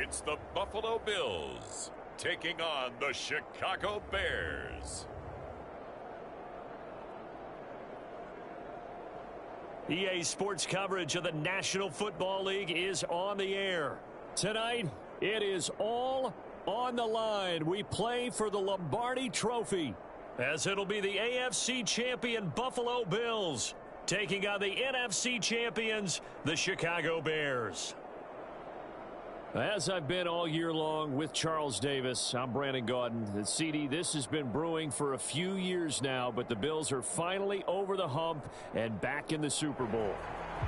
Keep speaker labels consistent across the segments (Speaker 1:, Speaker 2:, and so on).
Speaker 1: It's the Buffalo Bills taking on the Chicago Bears.
Speaker 2: EA Sports coverage of the National Football League is on the air. Tonight, it is all on the line. We play for the Lombardi Trophy, as it'll be the AFC champion Buffalo Bills taking on the NFC champions, the Chicago Bears. As I've been all year long with Charles Davis, I'm Brandon Gaudin. And CD, this has been brewing for a few years now, but the Bills are finally over the hump and back in the Super Bowl.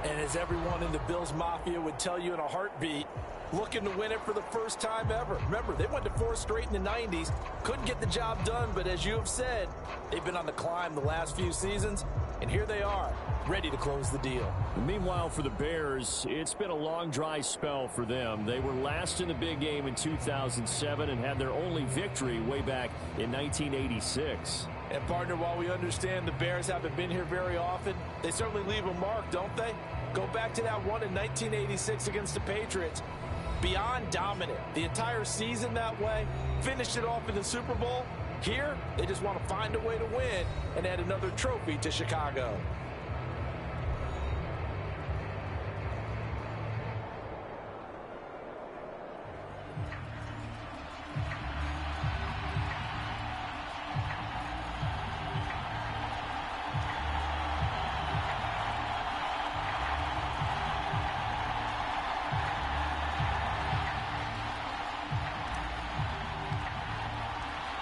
Speaker 3: And as everyone in the Bills Mafia would tell you in a heartbeat, looking to win it for the first time ever. Remember, they went to 4 straight in the 90s, couldn't get the job done, but as you have said, they've been on the climb the last few seasons, and here they are, ready to close the deal.
Speaker 2: Meanwhile, for the Bears, it's been a long, dry spell for them. They were last in the big game in 2007 and had their only victory way back in 1986.
Speaker 3: And, partner, while we understand the Bears haven't been here very often, they certainly leave a mark, don't they? Go back to that one in 1986 against the Patriots. Beyond dominant. The entire season that way. Finished it off in the Super Bowl. Here, they just want to find a way to win and add another trophy to Chicago.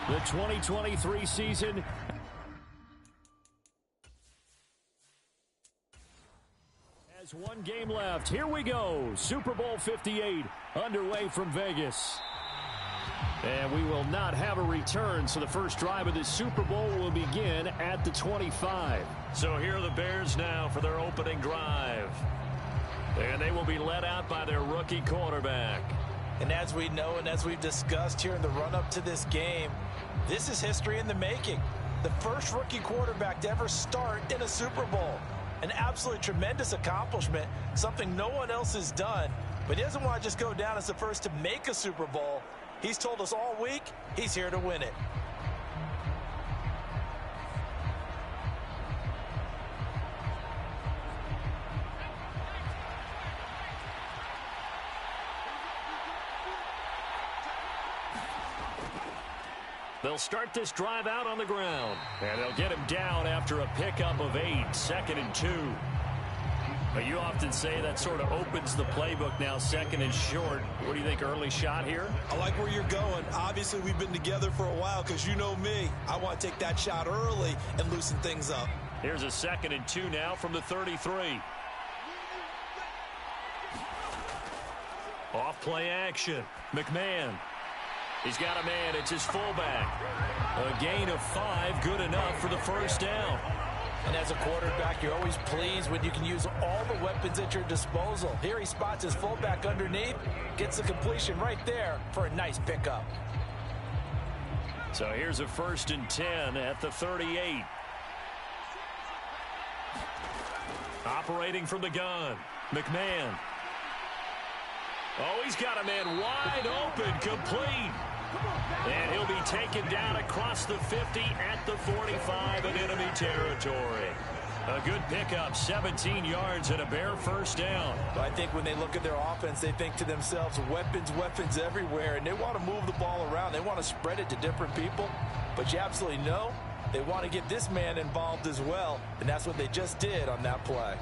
Speaker 2: The 2023 season has one game left. Here we go. Super Bowl 58 underway from Vegas. And we will not have a return, so the first drive of this Super Bowl will begin at the 25. So here are the Bears now for their opening drive. And they will be led out by their rookie quarterback.
Speaker 3: And as we know and as we've discussed here in the run-up to this game, this is history in the making. The first rookie quarterback to ever start in a Super Bowl. An absolutely tremendous accomplishment, something no one else has done. But he doesn't want to just go down as the first to make a Super Bowl. He's told us all week he's here to win it.
Speaker 2: They'll start this drive out on the ground, and they'll get him down after a pickup of 8, 2nd and 2. But you often say that sort of opens the playbook now, 2nd and short. What do you think, early shot here?
Speaker 4: I like where you're going. Obviously, we've been together for a while because you know me. I want to take that shot early and loosen things up.
Speaker 2: Here's a 2nd and 2 now from the 33. Off play action. McMahon. He's got a man. It's his fullback. A gain of 5, good enough for the first down.
Speaker 3: And as a quarterback, you're always pleased when you can use all the weapons at your disposal. Here he spots his fullback underneath, gets the completion right there for a nice pickup.
Speaker 2: So here's a 1st and 10 at the 38. Operating from the gun, McMahon. Oh, he's got a man wide open, complete. And he'll be taken down across the 50 at the 45 in enemy territory. A good pickup, 17 yards and a Bear first down.
Speaker 3: I think when they look at their offense, they think to themselves, weapons, weapons everywhere, and they want to move the ball around. They want to spread it to different people, but you absolutely know they want to get this man involved as well, and that's what they just did on that play.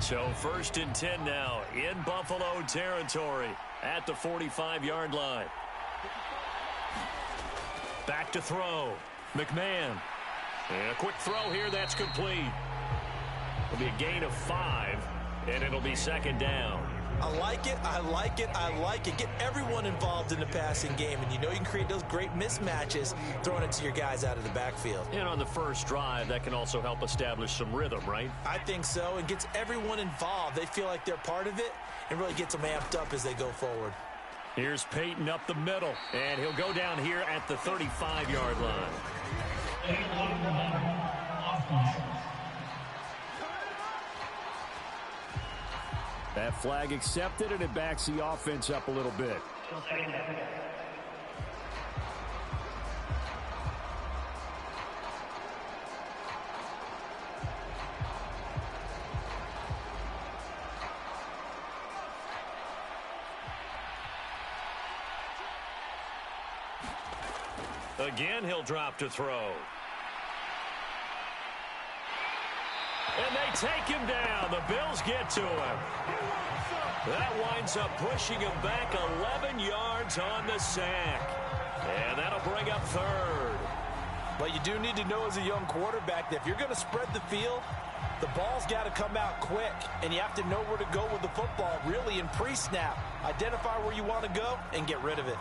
Speaker 2: So 1st and 10 now in Buffalo territory at the 45-yard line. Back to throw. McMahon. And a quick throw here that's complete. It'll be a gain of 5, and it'll be 2nd down.
Speaker 4: I like it, I like it, I like it. Get everyone involved in the passing game, and you know you can create those great mismatches throwing it to your guys out of the backfield.
Speaker 2: And on the first drive, that can also help establish some rhythm, right?
Speaker 4: I think so. It gets everyone involved. They feel like they're part of it and really gets them amped up as they go forward.
Speaker 2: Here's Peyton up the middle, and he'll go down here at the 35-yard line. That flag accepted, and it backs the offense up a little bit. Again, he'll drop to throw. And they take him down. The Bills get to him. That winds up pushing him back 11 yards on the sack. And that'll bring up third.
Speaker 3: But you do need to know as a young quarterback that if you're going to spread the field, the ball's got to come out quick. And you have to know where to go with the football, really, in pre-snap. Identify where you want to go and get rid of it.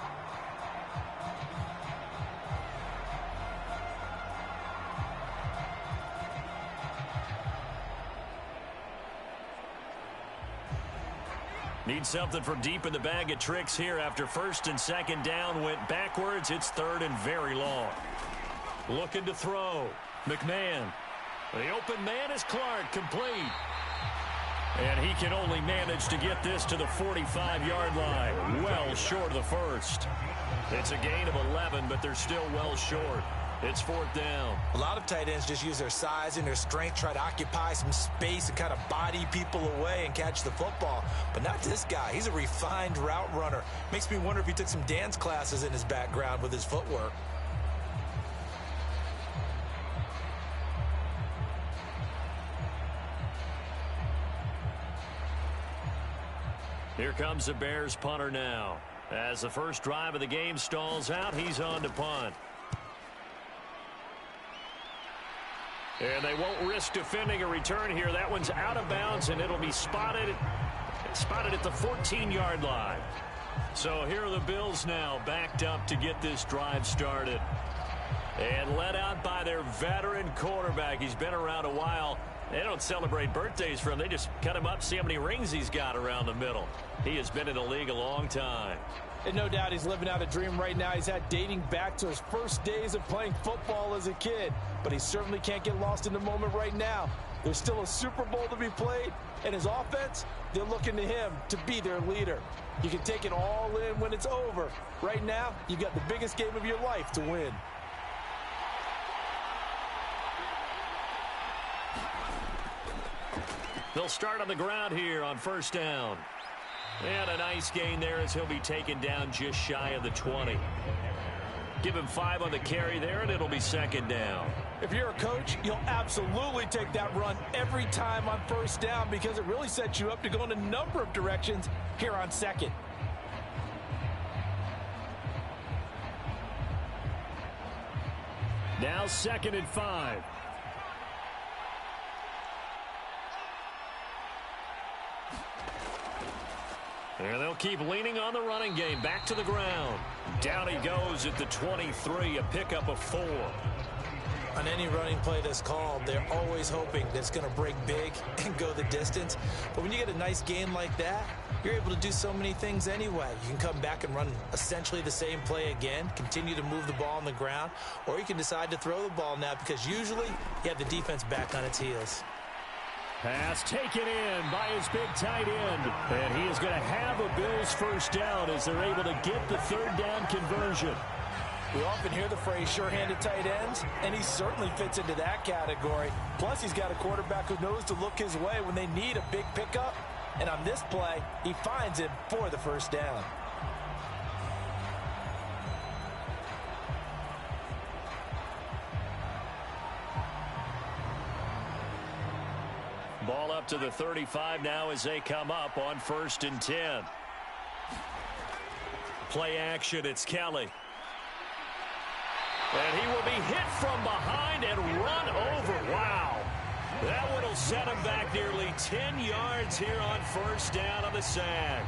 Speaker 2: Need something from deep in the bag of tricks here after first and second down went backwards. It's third and very long. Looking to throw. McMahon. The open man is Clark, complete. And he can only manage to get this to the 45-yard line. Well short of the first. It's a gain of 11, but they're still well short. It's fourth down.
Speaker 4: A lot of tight ends just use their size and their strength, try to occupy some space and kind of body people away and catch the football. But not this guy. He's a refined route runner. Makes me wonder if he took some dance classes in his background with his footwork.
Speaker 2: Here comes the Bears punter now. As the first drive of the game stalls out, he's on to punt. And they won't risk defending a return here. That one's out of bounds, and it'll be spotted at the 14-yard line. So here are the Bills now backed up to get this drive started. And led out by their veteran quarterback. He's been around a while. They don't celebrate birthdays for him. They just cut him up, see how many rings he's got around the middle. He has been in the league a long time.
Speaker 3: And no doubt he's living out a dream right now. He's had dating back to his first days of playing football as a kid. But he certainly can't get lost in the moment right now. There's still a Super Bowl to be played. And his offense, they're looking to him to be their leader. You can take it all in when it's over. Right now, you've got the biggest game of your life to win.
Speaker 2: They'll start on the ground here on first down. And a nice gain there as he'll be taken down just shy of the 20. Give him 5 on the carry there, and it'll be second down.
Speaker 3: If you're a coach, you'll absolutely take that run every time on first down because it really sets you up to go in a number of directions here on second.
Speaker 2: Now second and 5. And they'll keep leaning on the running game. Back to the ground. Down he goes at the 23, a pickup of 4.
Speaker 4: On any running play that's called, they're always hoping that it's going to break big and go the distance. But when you get a nice gain like that, you're able to do so many things anyway. You can come back and run essentially the same play again, continue to move the ball on the ground, or you can decide to throw the ball now because usually you have the defense back on its heels.
Speaker 2: Pass taken in by his big tight end. And he is going to have a Bills first down as they're able to get the third down conversion.
Speaker 3: We often hear the phrase sure-handed tight ends, and he certainly fits into that category. Plus, he's got a quarterback who knows to look his way when they need a big pickup. And on this play, he finds him for the first down.
Speaker 2: Ball up to the 35 now as they come up on first and 10. Play action, it's Kelly. And he will be hit from behind and run over. Wow. That one will set him back nearly 10 yards here on first down on the sack.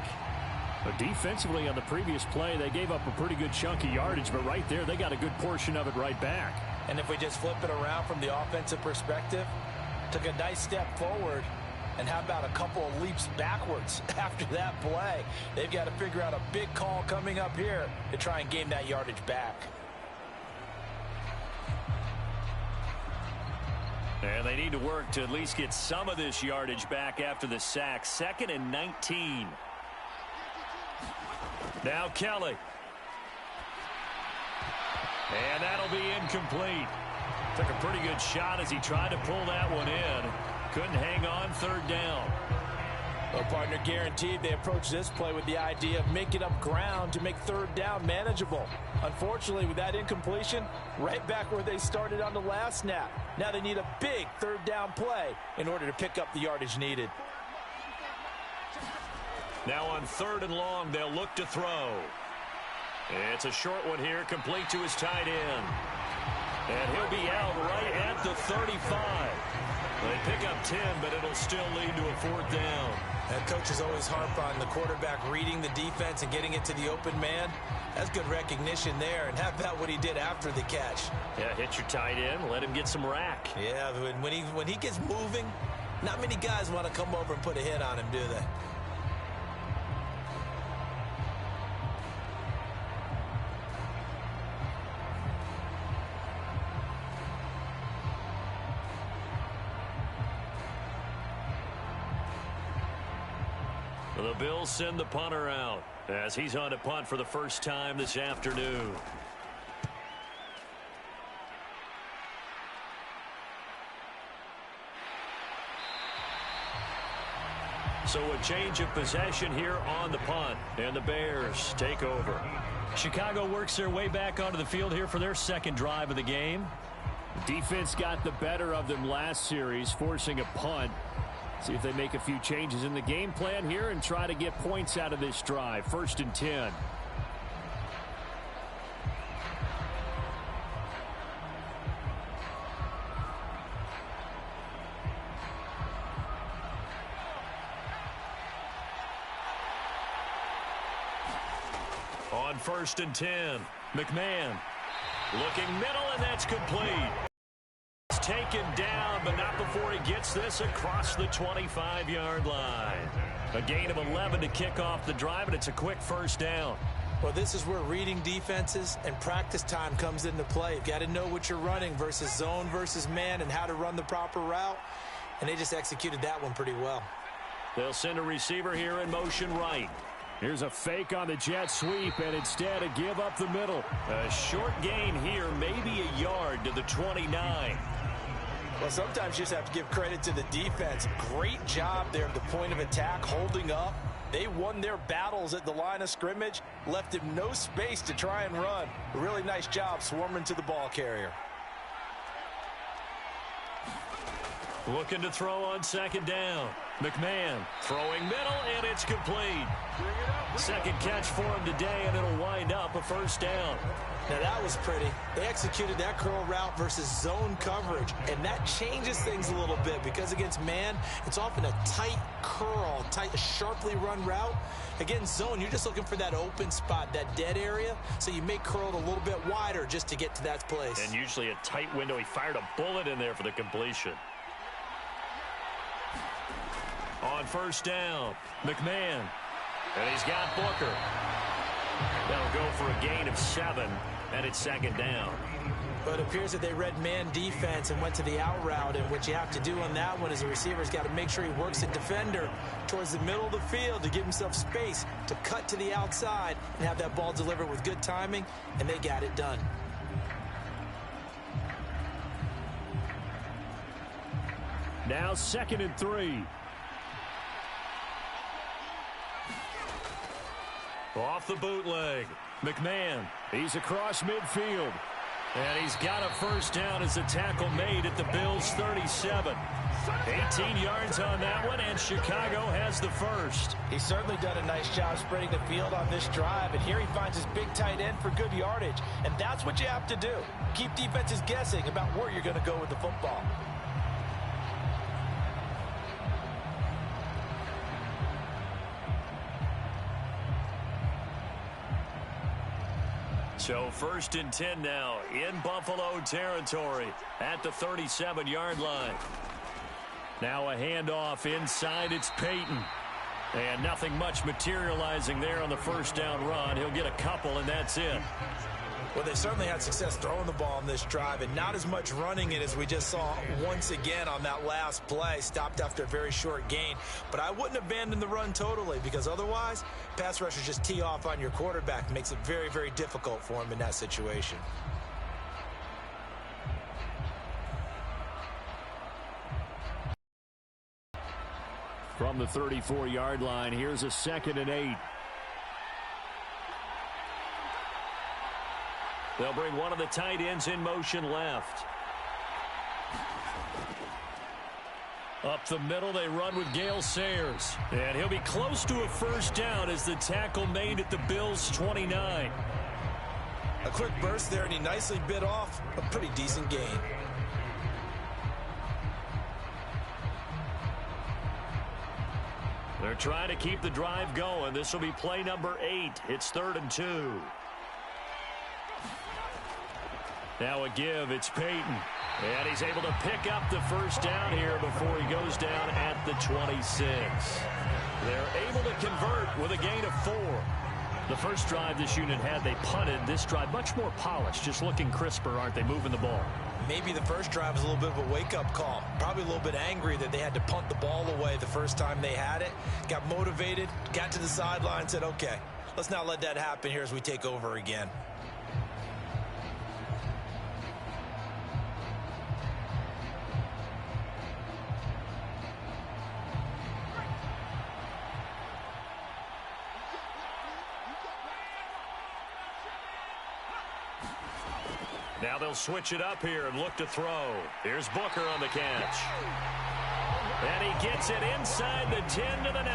Speaker 5: But defensively on the previous play, they gave up a pretty good chunk of yardage, but right there, they got a good portion of it right back.
Speaker 3: And if we just flip it around from the offensive perspective, took a nice step forward, and how about a couple of leaps backwards after that play? They've got to figure out a big call coming up here to try and gain that yardage back.
Speaker 2: And they need to work to at least get some of this yardage back after the sack. 2nd and 19. Now Kelly. And that'll be incomplete. Took a pretty good shot as he tried to pull that one in. Couldn't hang on 3rd down.
Speaker 3: Well, partner, guaranteed they approach this play with the idea of making up ground to make 3rd down manageable. Unfortunately, with that incompletion, right back where they started on the last snap. Now they need a big 3rd down play in order to pick up the yardage needed.
Speaker 2: Now on 3rd and long, they'll look to throw. It's a short one here, complete to his tight end. And he'll be out right at the 35. They pick up 10, but it'll still lead to a 4th down.
Speaker 4: And coaches always harp on the quarterback reading the defense and getting it to the open man. That's good recognition there. And how about what he did after the catch?
Speaker 2: Yeah, hit your tight end, let him get some rack.
Speaker 4: Yeah, when he gets moving, not many guys want to come over and put a hit on him, do they?
Speaker 2: The Bills send the punter out as he's on to punt for the first time this afternoon. So a change of possession here on the punt, and the Bears take over.
Speaker 5: Chicago works their way back onto the field here for their 2nd drive of the game. The defense got the better of them last series, forcing a punt. See if they make a few changes in the game plan here and try to get points out of this drive. 1st and 10.
Speaker 2: On 1st and 10, McMahon looking middle, and that's complete. Taken down, but not before he gets this across the 25-yard line. A gain of 11 to kick off the drive, and it's a quick 1st down.
Speaker 4: Well, this is where reading defenses and practice time comes into play. You've got to know what you're running versus zone versus man and how to run the proper route, and they just executed that one pretty well.
Speaker 2: They'll send a receiver here in motion right.
Speaker 5: Here's a fake on the jet sweep, and instead a give up the middle.
Speaker 2: A short gain here, maybe a yard to the 29.
Speaker 3: Well, sometimes you just have to give credit to the defense. Great job there at the point of attack, holding up. They won their battles at the line of scrimmage, left him no space to try and run. A really nice job swarming to the ball carrier.
Speaker 2: Looking to throw on 2nd down. McMahon throwing middle, and it's complete. 2nd catch for him today, and it'll wind up a 1st down.
Speaker 4: Now that was pretty. They executed that curl route versus zone coverage, and that changes things a little bit because against man, it's often a tight curl, tight, sharply run route. Against zone, you're just looking for that open spot, that dead area, so you make curl a little bit wider just to get to that place.
Speaker 2: And usually a tight window. He fired a bullet in there for the completion. On 1st down, McMahon, and he's got Booker. That'll go for a gain of 7, and it's 2nd down.
Speaker 4: But it appears that they read man defense and went to the out route, and what you have to do on that one is the receiver's got to make sure he works the defender towards the middle of the field to give himself space to cut to the outside and have that ball delivered with good timing, and they got it done.
Speaker 5: Now 2nd and 3.
Speaker 2: Off the bootleg, McMahon.
Speaker 5: He's across midfield.
Speaker 2: And he's got a 1st down as the tackle made at the Bills' 37. 18 yards on that one, and Chicago has the 1st.
Speaker 3: He's certainly done a nice job spreading the field on this drive, and here he finds his big tight end for good yardage. And that's what you have to do. Keep defenses guessing about where you're going to go with the football.
Speaker 2: So 1st and 10 now in Buffalo territory at the 37-yard line. Now a handoff inside. It's Peyton. And nothing much materializing there on the first down run. He'll get a couple, and that's it.
Speaker 3: Well, they certainly had success throwing the ball on this drive and not as much running it as we just saw once again on that last play. Stopped after a very short gain. But I wouldn't abandon the run totally because otherwise, pass rushers just tee off on your quarterback. Makes it very, very difficult for him in that situation.
Speaker 2: From the 34-yard line, here's a 2nd and 8. They'll bring one of the tight ends in motion left. Up the middle, they run with Gale Sayers. And he'll be close to a first down as the tackle made at the Bills' 29.
Speaker 3: A quick burst there, and he nicely bit off a pretty decent gain.
Speaker 2: They're trying to keep the drive going. This will be play number 8. It's 3rd and 2. Now a give. It's Peyton. And he's able to pick up the first down here before he goes down at the 26. They're able to convert with a gain of 4. The first drive this unit had, they punted. This drive, much more polished, just looking crisper, aren't they, moving the ball?
Speaker 3: Maybe the first drive was a little bit of a wake-up call. Probably a little bit angry that they had to punt the ball away the first time they had it. Got motivated, got to the sideline, said, okay, let's not let that happen here as we take over again.
Speaker 2: Now they'll switch it up here and look to throw. Here's Booker on the catch. And he gets it inside the 10 to the 9.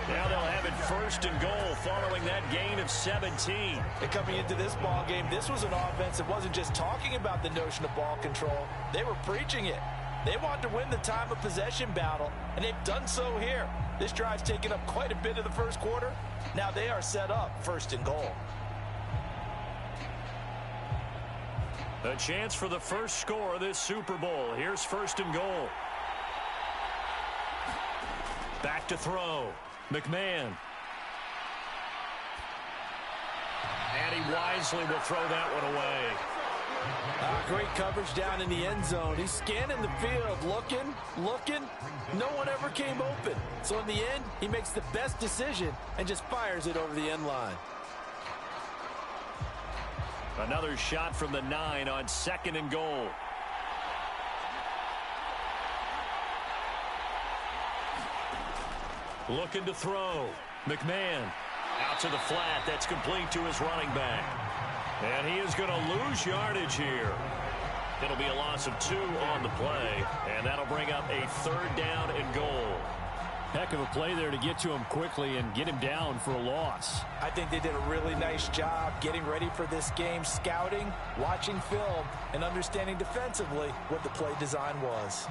Speaker 2: Now they'll have it 1st and goal following that gain of 17.
Speaker 3: And coming into this ball game, this was an offense that wasn't just talking about the notion of ball control. They were preaching it. They wanted to win the time of possession battle, and they've done so here. This drive's taken up quite a bit of the first quarter. Now they are set up 1st and goal.
Speaker 2: A chance for the first score of this Super Bowl. Here's 1st and goal. Back to throw. McMahon. And he wisely will throw that one away.
Speaker 3: Great coverage down in the end zone. He's scanning the field, looking. No one ever came open. So in the end, he makes the best decision and just fires it over the end line.
Speaker 2: Another shot from the 9 on 2nd and goal. Looking to throw. McMahon out to the flat. That's complete to his running back. And he is going to lose yardage here. It'll be a loss of 2 on the play. And that'll bring up a 3rd down and goal. Heck of a play there to get to him quickly and get him down for a loss.
Speaker 3: I think they did a really nice job getting ready for this game, scouting, watching film, and understanding defensively what the play design was.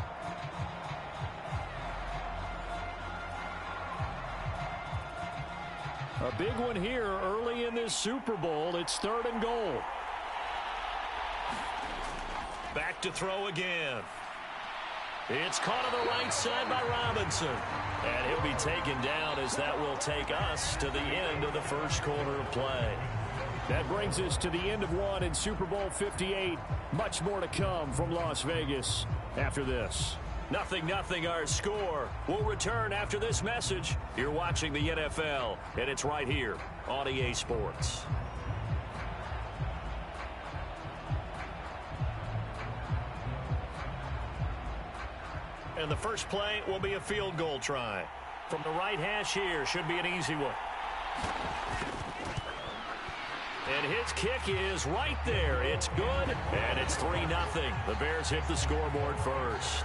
Speaker 2: A big one here early in this Super Bowl. It's 3rd and goal. Back to throw again. It's caught on the right side by Robinson. And he'll be taken down as that will take us to the end of the first quarter of play. That brings us to the end of one in Super Bowl 58. Much more to come from Las Vegas after this. 0-0 our score. We'll return after this message. You're watching the NFL, and it's right here on EA Sports. And the first play will be a field goal try. From the right hash here, should be an easy one. And his kick is right there. It's good, and it's 3-0. The Bears hit the scoreboard first.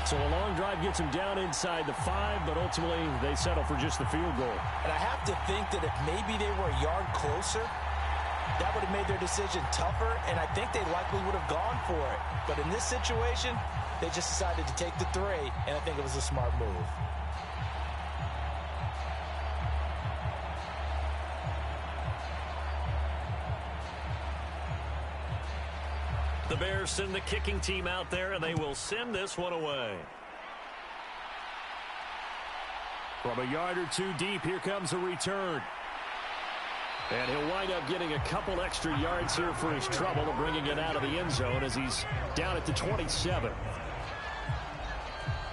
Speaker 2: So a long drive gets them down inside the 5, but ultimately they settle for just the field goal.
Speaker 3: And I have to think that if maybe they were a yard closer, that would have made their decision tougher, and I think they likely would have gone for it. But in this situation, they just decided to take the 3, and I think it was a smart move.
Speaker 2: The The Bears send the kicking team out there, and they will send this one away. From a yard or two deep, here comes a return. And he'll wind up getting a couple extra yards here for his trouble of bringing it out of the end zone as he's down at the 27.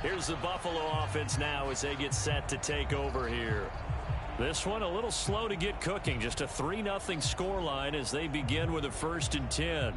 Speaker 2: Here's the Buffalo offense now as they get set to take over here. This one a little slow to get cooking. Just a 3-0 scoreline as they begin with a 1st and 10.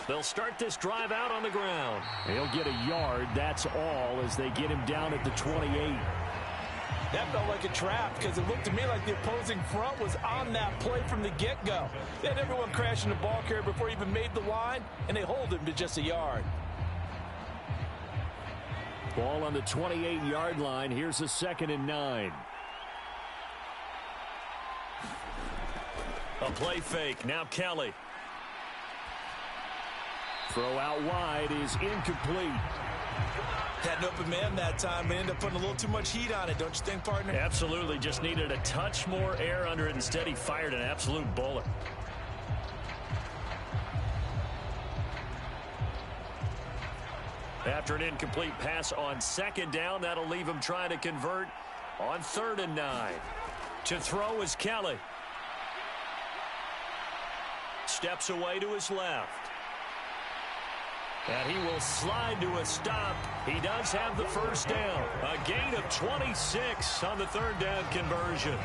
Speaker 2: They'll start this drive out on the ground. He'll get a yard, that's all, as they get him down at the 28.
Speaker 4: That felt like a trap because it looked to me like the opposing front was on that play from the get-go. They had everyone crashing the ball carrier before he even made the line, and they hold him to just a yard.
Speaker 2: Ball on the 28-yard line. Here's a 2nd and 9. A play fake. Now Kelly. Throw out wide is incomplete.
Speaker 4: Had an open man that time, but ended up putting a little too much heat on it, don't you think, partner?
Speaker 2: Absolutely. Just needed a touch more air under it. Instead, he fired an absolute bullet. After an incomplete pass on 2nd down, that'll leave him trying to convert on 3rd and 9. To throw is Kelly. Steps away to his left. And he will slide to a stop. He does have the 1st down. A gain of 26 on the 3rd down conversion.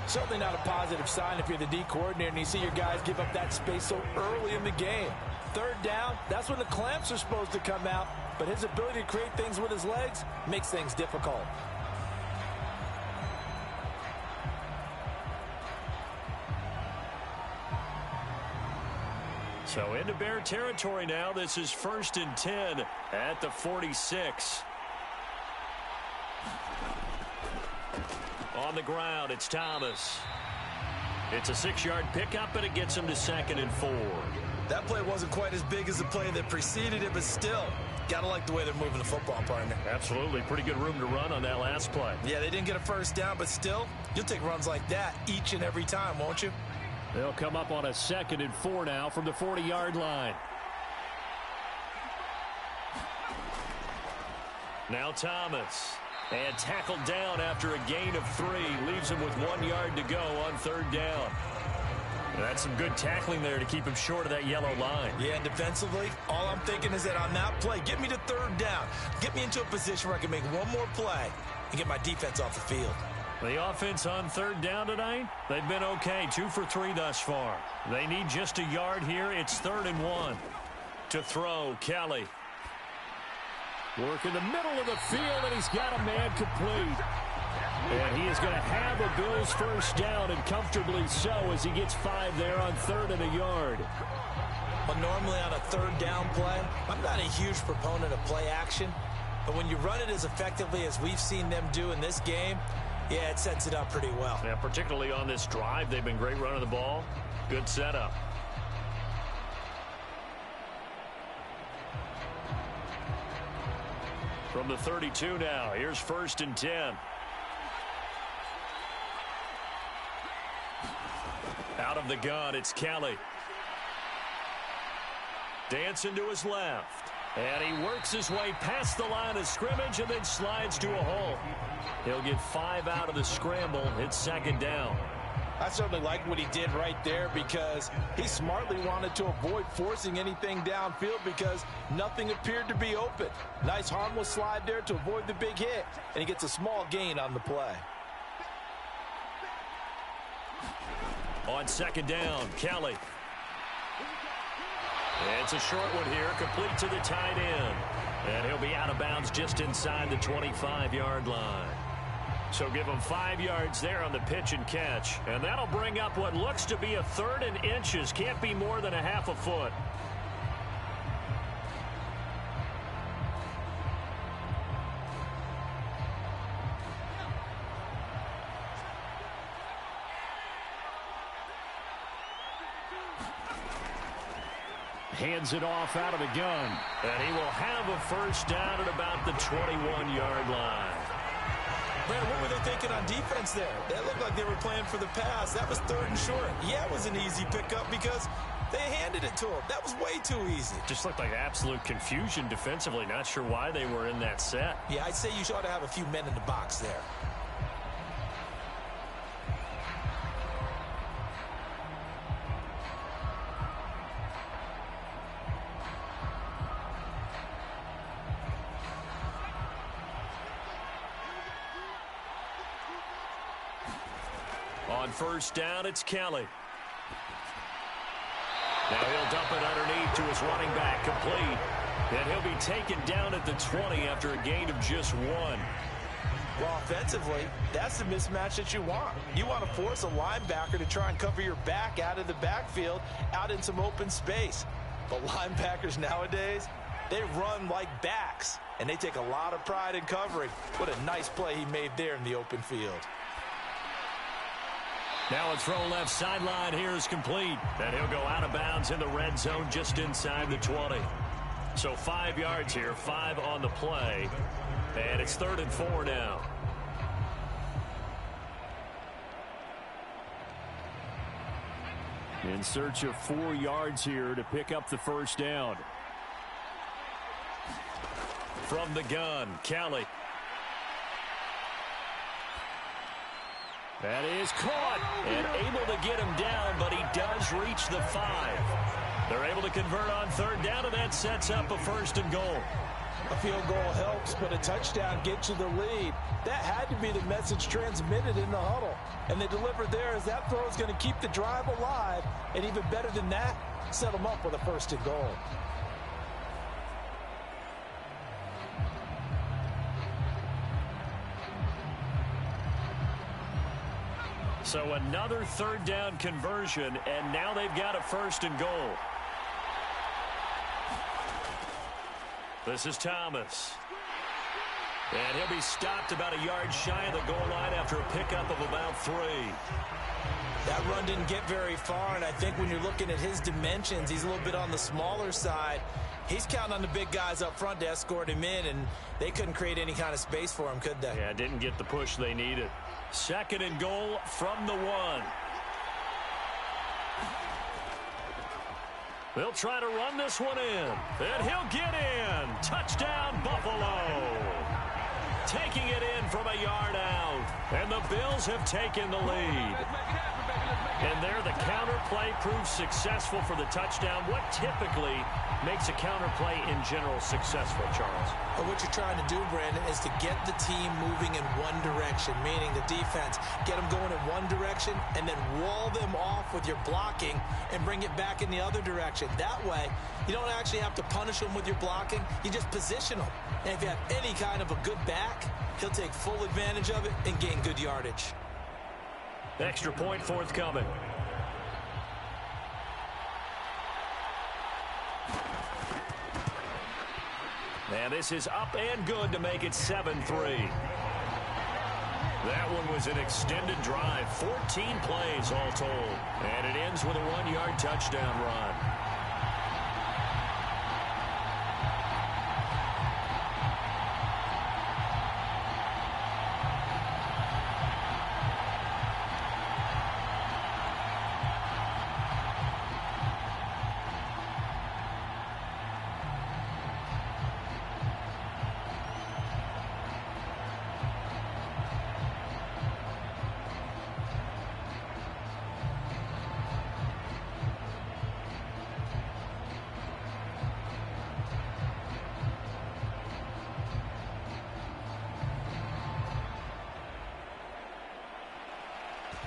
Speaker 4: Certainly not a positive sign if you're the D coordinator and you see your guys give up that space so early in the game. 3rd down, that's when the clamps are supposed to come out. But his ability to create things with his legs makes things difficult.
Speaker 2: So into Bear territory now. This is 1st and 10 at the 46. On the ground, it's Thomas. It's a 6-yard pickup, and it gets him to 2nd and 4.
Speaker 4: That play wasn't quite as big as the play that preceded it, but still, got to like the way they're moving the football, partner.
Speaker 2: Absolutely. Pretty good room to run on that last play.
Speaker 4: Yeah, they didn't get a 1st down, but still, you'll take runs like that each and every time, won't you?
Speaker 2: They'll come up on a 2nd and 4 now from the 40-yard line. Now Thomas. And tackled down after a gain of 3. Leaves him with 1 yard to go on 3rd down. That's some good tackling there to keep him short of that yellow line.
Speaker 4: Yeah, and defensively, all I'm thinking is that on that play, get me to 3rd down. Get me into a position where I can make one more play and get my defense off the field.
Speaker 2: The offense on 3rd down tonight, they've been okay. 2 for 3 thus far. They need just a yard here. It's 3rd and 1. To throw, Kelly. Work in the middle of the field, and he's got a man complete. And he is going to have a Bills 1st down, and comfortably so, as he gets 5 there on 3rd and a yard.
Speaker 4: Well, normally on a 3rd down play, I'm not a huge proponent of play action. But when you run it as effectively as we've seen them do in this game, yeah, it sets it up pretty well.
Speaker 2: Yeah, particularly on this drive, they've been great running the ball. Good setup. From the 32 now, here's 1st and 10. Out of the gun, it's Kelly. Dancing to his left. And he works his way past the line of scrimmage and then slides to a hole. He'll get 5 out of the scramble. It's 2nd down.
Speaker 4: I certainly like what he did right there because he smartly wanted to avoid forcing anything downfield because nothing appeared to be open. Nice harmless slide there to avoid the big hit, and he gets a small gain on the play.
Speaker 2: On 2nd down, Kelly. It's a short one here, complete to the tight end. And he'll be out of bounds just inside the 25-yard line. So give him 5 yards there on the pitch and catch. And that'll bring up what looks to be a 3rd and inches. Can't be more than a half a foot. hands it off out of the gun. And he will have a first down at about the 21-yard line.
Speaker 4: Brandon, what were they thinking on defense there? That looked like they were playing for the pass. That was 3rd and short. Yeah, it was an easy pickup because they handed it to him. That was way too easy.
Speaker 2: Just looked like absolute confusion defensively. Not sure why they were in that set.
Speaker 4: Yeah, I'd say you ought to have a few men in the box there.
Speaker 2: On first down, it's Kelly. Now he'll dump it underneath to his running back, complete. And he'll be taken down at the 20 after a gain of just 1.
Speaker 4: Well, offensively, that's the mismatch that you want. You want to force a linebacker to try and cover your back out of the backfield, out in some open space. But linebackers nowadays, they run like backs, and they take a lot of pride in covering. What a nice play he made there in the open field.
Speaker 2: Now a throw left sideline here is complete. And he'll go out of bounds in the red zone just inside the 20. So 5 yards here, 5 on the play. And it's 3rd and 4 now. In search of 4 yards here to pick up the first down. From the gun, Kelly. That is caught and able to get him down, but he does reach the 5. They're able to convert on 3rd down, and that sets up a 1st and goal.
Speaker 4: A field goal helps, but a touchdown gets you the lead. That had to be the message transmitted in the huddle. And they delivered there as that throw is going to keep the drive alive. And even better than that, set them up with a 1st and goal.
Speaker 2: So another 3rd down conversion, and now they've got a 1st and goal. This is Thomas. And he'll be stopped about a yard shy of the goal line after a pickup of about 3.
Speaker 4: That run didn't get very far, and I think when you're looking at his dimensions, he's a little bit on the smaller side. He's counting on the big guys up front to escort him in, and they couldn't create any kind of space for him, could they?
Speaker 2: Yeah, didn't get the push they needed. 2nd and goal from the 1. They'll try to run this one in. And he'll get in. Touchdown, Buffalo. Taking it in from a yard out. And the Bills have taken the lead. And there the counter play proves successful for the touchdown. What typically makes a counter play in general successful, Charles?
Speaker 4: Well, what you're trying to do, Brandon, is to get the team moving in one direction, meaning the defense. Get them going in one direction and then wall them off with your blocking and bring it back in the other direction. That way, you don't actually have to punish them with your blocking. You just position them. And if you have any kind of a good back, he'll take full advantage of it and gain good yardage.
Speaker 2: Extra point forthcoming. And this is up and good to make it 7-3. That one was an extended drive, 14 plays all told. And it ends with a 1-yard touchdown run.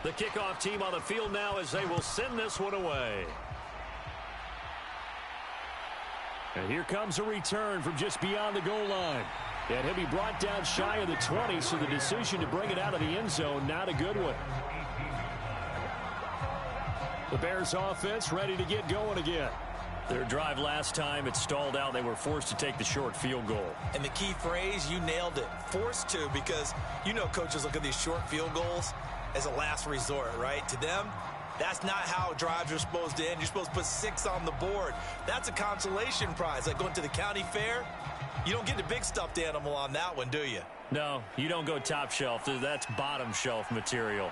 Speaker 2: The kickoff team on the field now as they will send this one away. And here comes a return from just beyond the goal line. And he'll be brought down shy of the 20, so the decision to bring it out of the end zone, not a good one. The Bears offense ready to get going again. Their drive last time, it stalled out. They were forced to take the short field goal.
Speaker 4: And the key phrase, you nailed it. Forced to, because you know coaches look at these short field goals as a last resort, right? To them, That's not how drives are supposed to end. You're supposed to put 6 on the board. That's a consolation prize. Like going to the county fair, you don't get the big stuffed animal on that one, do you?
Speaker 5: No, you don't go top shelf. That's bottom shelf material.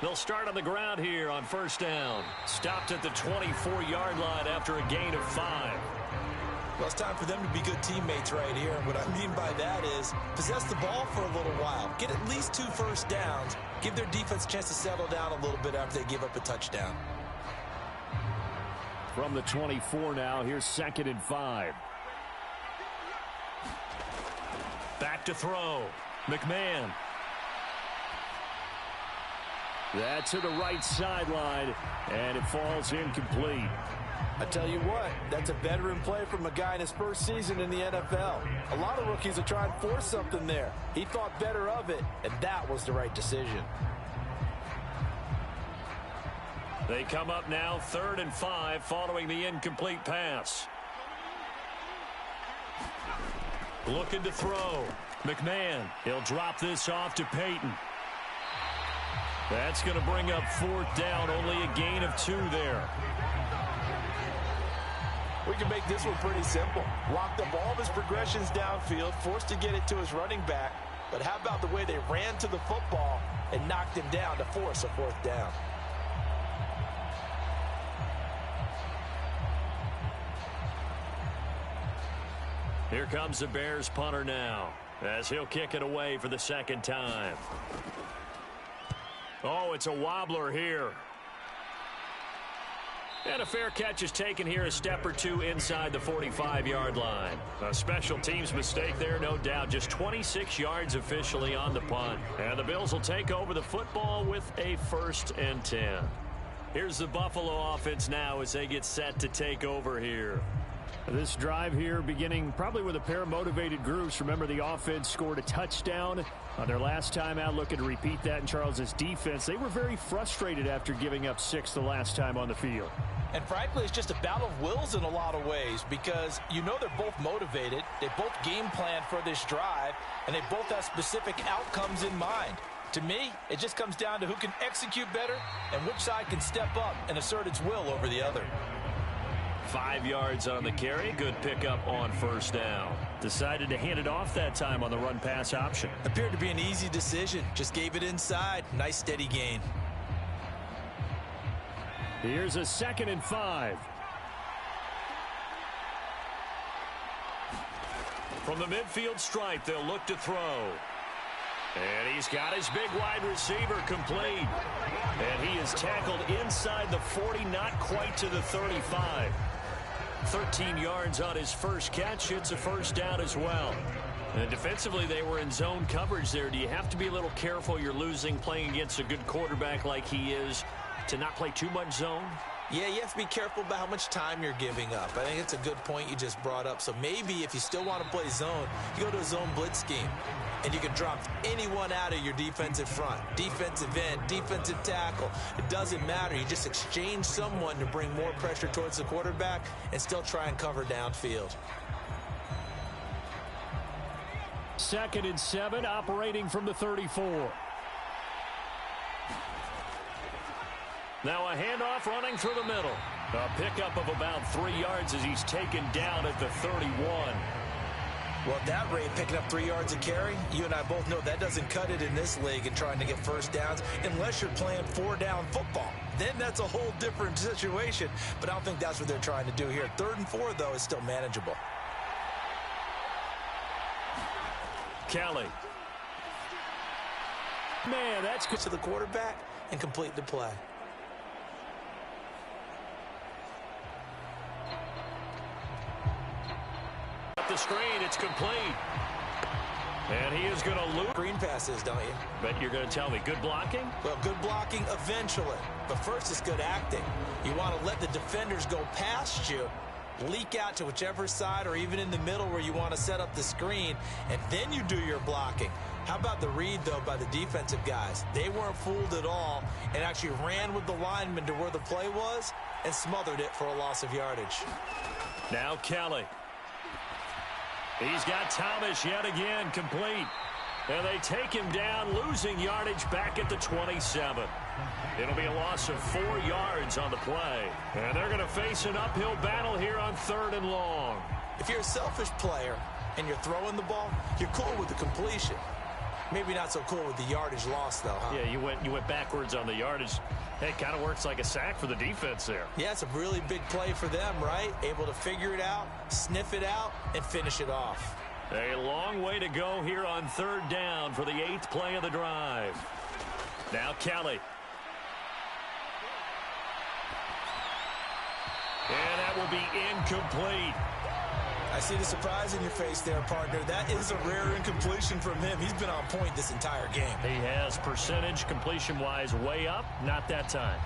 Speaker 5: They'll start on the ground here on first down. Stopped at the 24-yard line after a gain of 5.
Speaker 4: Well, it's time for them to be good teammates right here. And what I mean by that is possess the ball for a little while. Get at least 2 first downs. Give their defense a chance to settle down a little bit after they give up a touchdown.
Speaker 2: From the 24 now, here's 2nd and 5.
Speaker 5: Back to throw. McMahon.
Speaker 2: That's to the right sideline, and it falls incomplete.
Speaker 6: I tell you what, that's a veteran play from a guy in his first season in the NFL. A lot of rookies will try and force something there. He thought better of it, and that was the right decision.
Speaker 5: They come up now 3rd and 5 following the incomplete pass. Looking to throw. McMahon. He'll drop this off to Peyton. That's going to bring up 4th down. Only a gain of 2 there.
Speaker 6: We can make this one pretty simple. Locked up all of his progressions downfield, forced to get it to his running back. But how about the way they ran to the football and knocked him down to force a 4th down?
Speaker 5: Here comes the Bears punter now as he'll kick it away for the 2nd time. Oh, it's a wobbler here. And a fair catch is taken here a step or 2 inside the 45-yard line. A special teams mistake there, no doubt. Just 26 yards officially on the punt. And the Bills will take over the football with a 1st and 10. Here's the Buffalo offense now as they get set to take over here.
Speaker 2: This drive here beginning probably with a pair of motivated groups. Remember, the offense scored a touchdown on their last time out. Looking to repeat that in Charles's defense. They were very frustrated after giving up 6 the last time on the field.
Speaker 4: And frankly, it's just a battle of wills in a lot of ways because you know they're both motivated. They both game plan for this drive, and they both have specific outcomes in mind. To me, it just comes down to who can execute better and which side can step up and assert its will over the other.
Speaker 5: 5 yards on the carry. Good pickup on 1st down. Decided to hand it off that time on the run-pass option.
Speaker 4: Appeared to be an easy decision. Just gave it inside. Nice steady gain.
Speaker 2: Here's a 2nd and 5.
Speaker 5: From the midfield stripe, they'll look to throw. And he's got his big wide receiver complete. And he is tackled inside the 40, not quite to the 35. 13 yards on his first catch. It's a 1st down as well. And defensively, they were in zone coverage there. Do you have to be a little careful? You're losing playing against a good quarterback like he is to not play too much zone?
Speaker 4: Yeah, you have to be careful about how much time you're giving up. I think it's a good point you just brought up. So maybe if you still want to play zone, you go to a zone blitz scheme. And you can drop anyone out of your defensive front. Defensive end, defensive tackle. It doesn't matter. You just exchange someone to bring more pressure towards the quarterback and still try and cover downfield.
Speaker 2: 2nd and 7, operating from the 34.
Speaker 5: Now a handoff running through the middle. A pickup of about 3 yards as he's taken down at the 31.
Speaker 4: Well, at that rate, picking up 3 yards a carry, you and I both know that doesn't cut it in this league and trying to get 1st downs unless you're playing 4-down football. Then that's a whole different situation. But I don't think that's what they're trying to do here. 3rd and 4, though, is still manageable.
Speaker 5: Kelly.
Speaker 4: Man, that's good to the quarterback and complete the play.
Speaker 5: The screen, it's complete. And he is going to lose.
Speaker 4: Green passes, don't you?
Speaker 5: But you're going to tell me, good blocking?
Speaker 4: Well, good blocking eventually. But first, it's good acting. You want to let the defenders go past you, leak out to whichever side or even in the middle where you want to set up the screen, and then you do your blocking. How about the read, though, by the defensive guys? They weren't fooled at all and actually ran with the lineman to where the play was and smothered it for a loss of yardage.
Speaker 5: Now Kelly. He's got Thomas yet again complete.
Speaker 2: And they take him down, losing yardage back at the 27. It'll be a loss of 4 yards on the play. And they're going to face an uphill battle here on 3rd and long.
Speaker 4: If you're a selfish player and you're throwing the ball, you're cool with the completion. Maybe not so cool with the yardage loss, though, huh?
Speaker 2: Yeah, you went backwards on the yardage. Hey, it kind of works like a sack for the defense there.
Speaker 4: Yeah, it's a really big play for them, right? Able to figure it out, sniff it out, and finish it off.
Speaker 2: A long way to go here on 3rd down for the 8th play of the drive. Now Kelly. And that will be incomplete.
Speaker 4: I see the surprise in your face there, partner. That is a rare incompletion from him. He's been on point this entire game.
Speaker 2: He has percentage completion-wise way up. Not that time.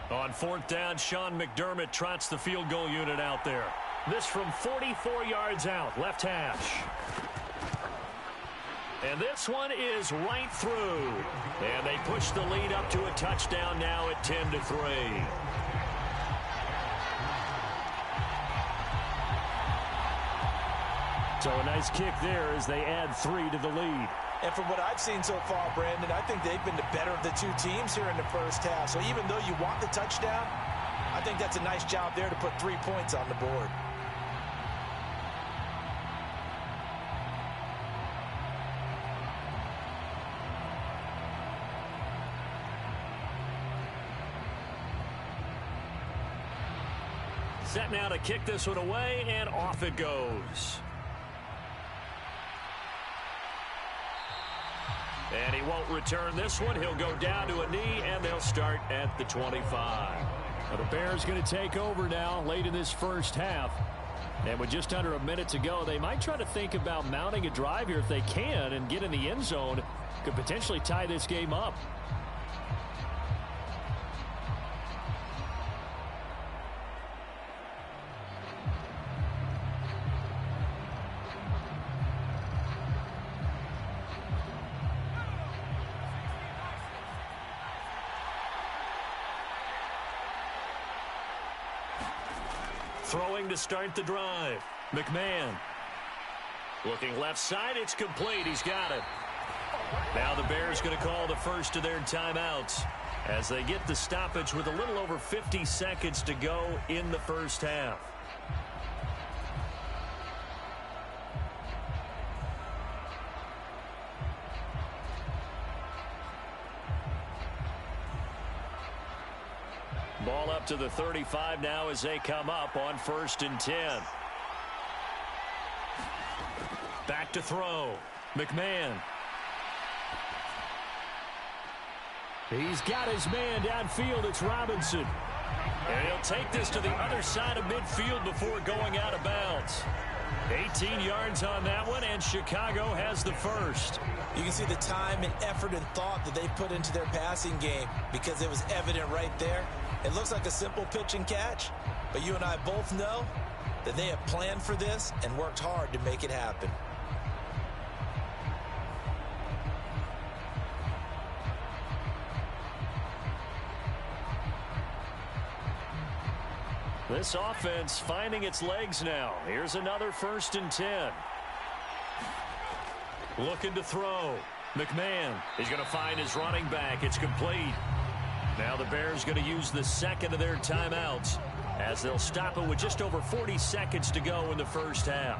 Speaker 2: On 4th down, Sean McDermott trots the field goal unit out there. This from 44 yards out, left hash. And this one is right through. And they push the lead up to a touchdown now at 10-3. So a nice kick there as they add 3 to the lead.
Speaker 4: And from what I've seen so far, Brandon, I think they've been the better of the 2 teams here in the first half. So even though you want the touchdown, I think that's a nice job there to put 3 points on the board.
Speaker 2: Set now to kick this one away, and off it goes. And he won't return this one. He'll go down to a knee, and they'll start at the 25.
Speaker 5: Well, the Bears going to take over now late in this first half. And with just under a minute to go, they might try to think about mounting a drive here if they can and get in the end zone. Could potentially tie this game up.
Speaker 2: Throwing to start the drive. McMahon. Looking left side. It's complete. He's got it. Now the Bears going to call the first of their timeouts as they get the stoppage with a little over 50 seconds to go in the first half. Ball up to the 35 now as they come up on 1st and 10. Back to throw. McMahon.
Speaker 5: He's got his man downfield. It's Robinson.
Speaker 2: And he'll take this to the other side of midfield before going out of bounds. 18 yards on that one, and Chicago has the first.
Speaker 4: You can see the time and effort and thought that they put into their passing game because it was evident right there. It looks like a simple pitch and catch, but you and I both know that they have planned for this and worked hard to make it happen.
Speaker 2: This offense finding its legs now. Here's another 1st and 10. Looking to throw. McMahon. He's going to find his running back. It's complete. Now the Bears going to use the second of their timeouts as they'll stop it with just over 40 seconds to go in the first half.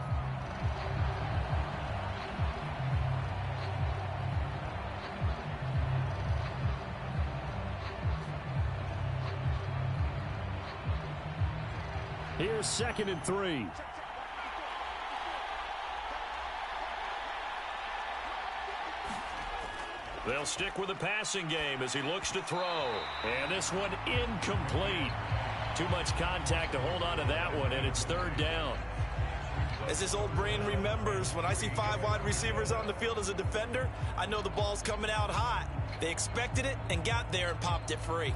Speaker 5: Here's 2nd and 3.
Speaker 2: They'll stick with the passing game as he looks to throw. And this one incomplete. Too much contact to hold on to that one, and it's 3rd down.
Speaker 4: As this old brain remembers, when I see 5 wide receivers on the field as a defender, I know the ball's coming out hot. They expected it and got there and popped it free.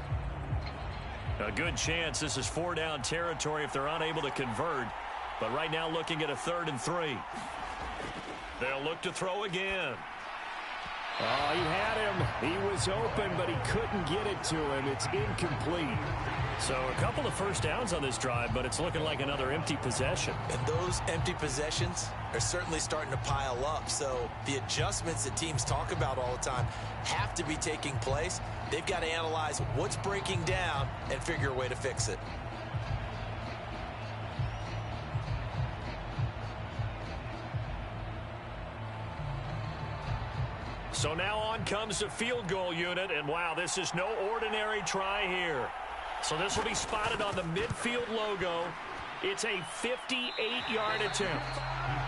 Speaker 2: A good chance this is 4-down territory if they're unable to convert. But right now looking at a 3rd and 3. They'll look to throw again. Oh, he had him. He was open, but he couldn't get it to him. It's incomplete.
Speaker 5: So a couple of first downs on this drive, but it's looking like another empty possession.
Speaker 4: And those empty possessions are certainly starting to pile up. So the adjustments that teams talk about all the time have to be taking place. They've got to analyze what's breaking down and figure a way to fix it.
Speaker 5: So now on comes the field goal unit, and wow, this is no ordinary try here. So this will be spotted on the midfield logo. It's a 58-yard attempt.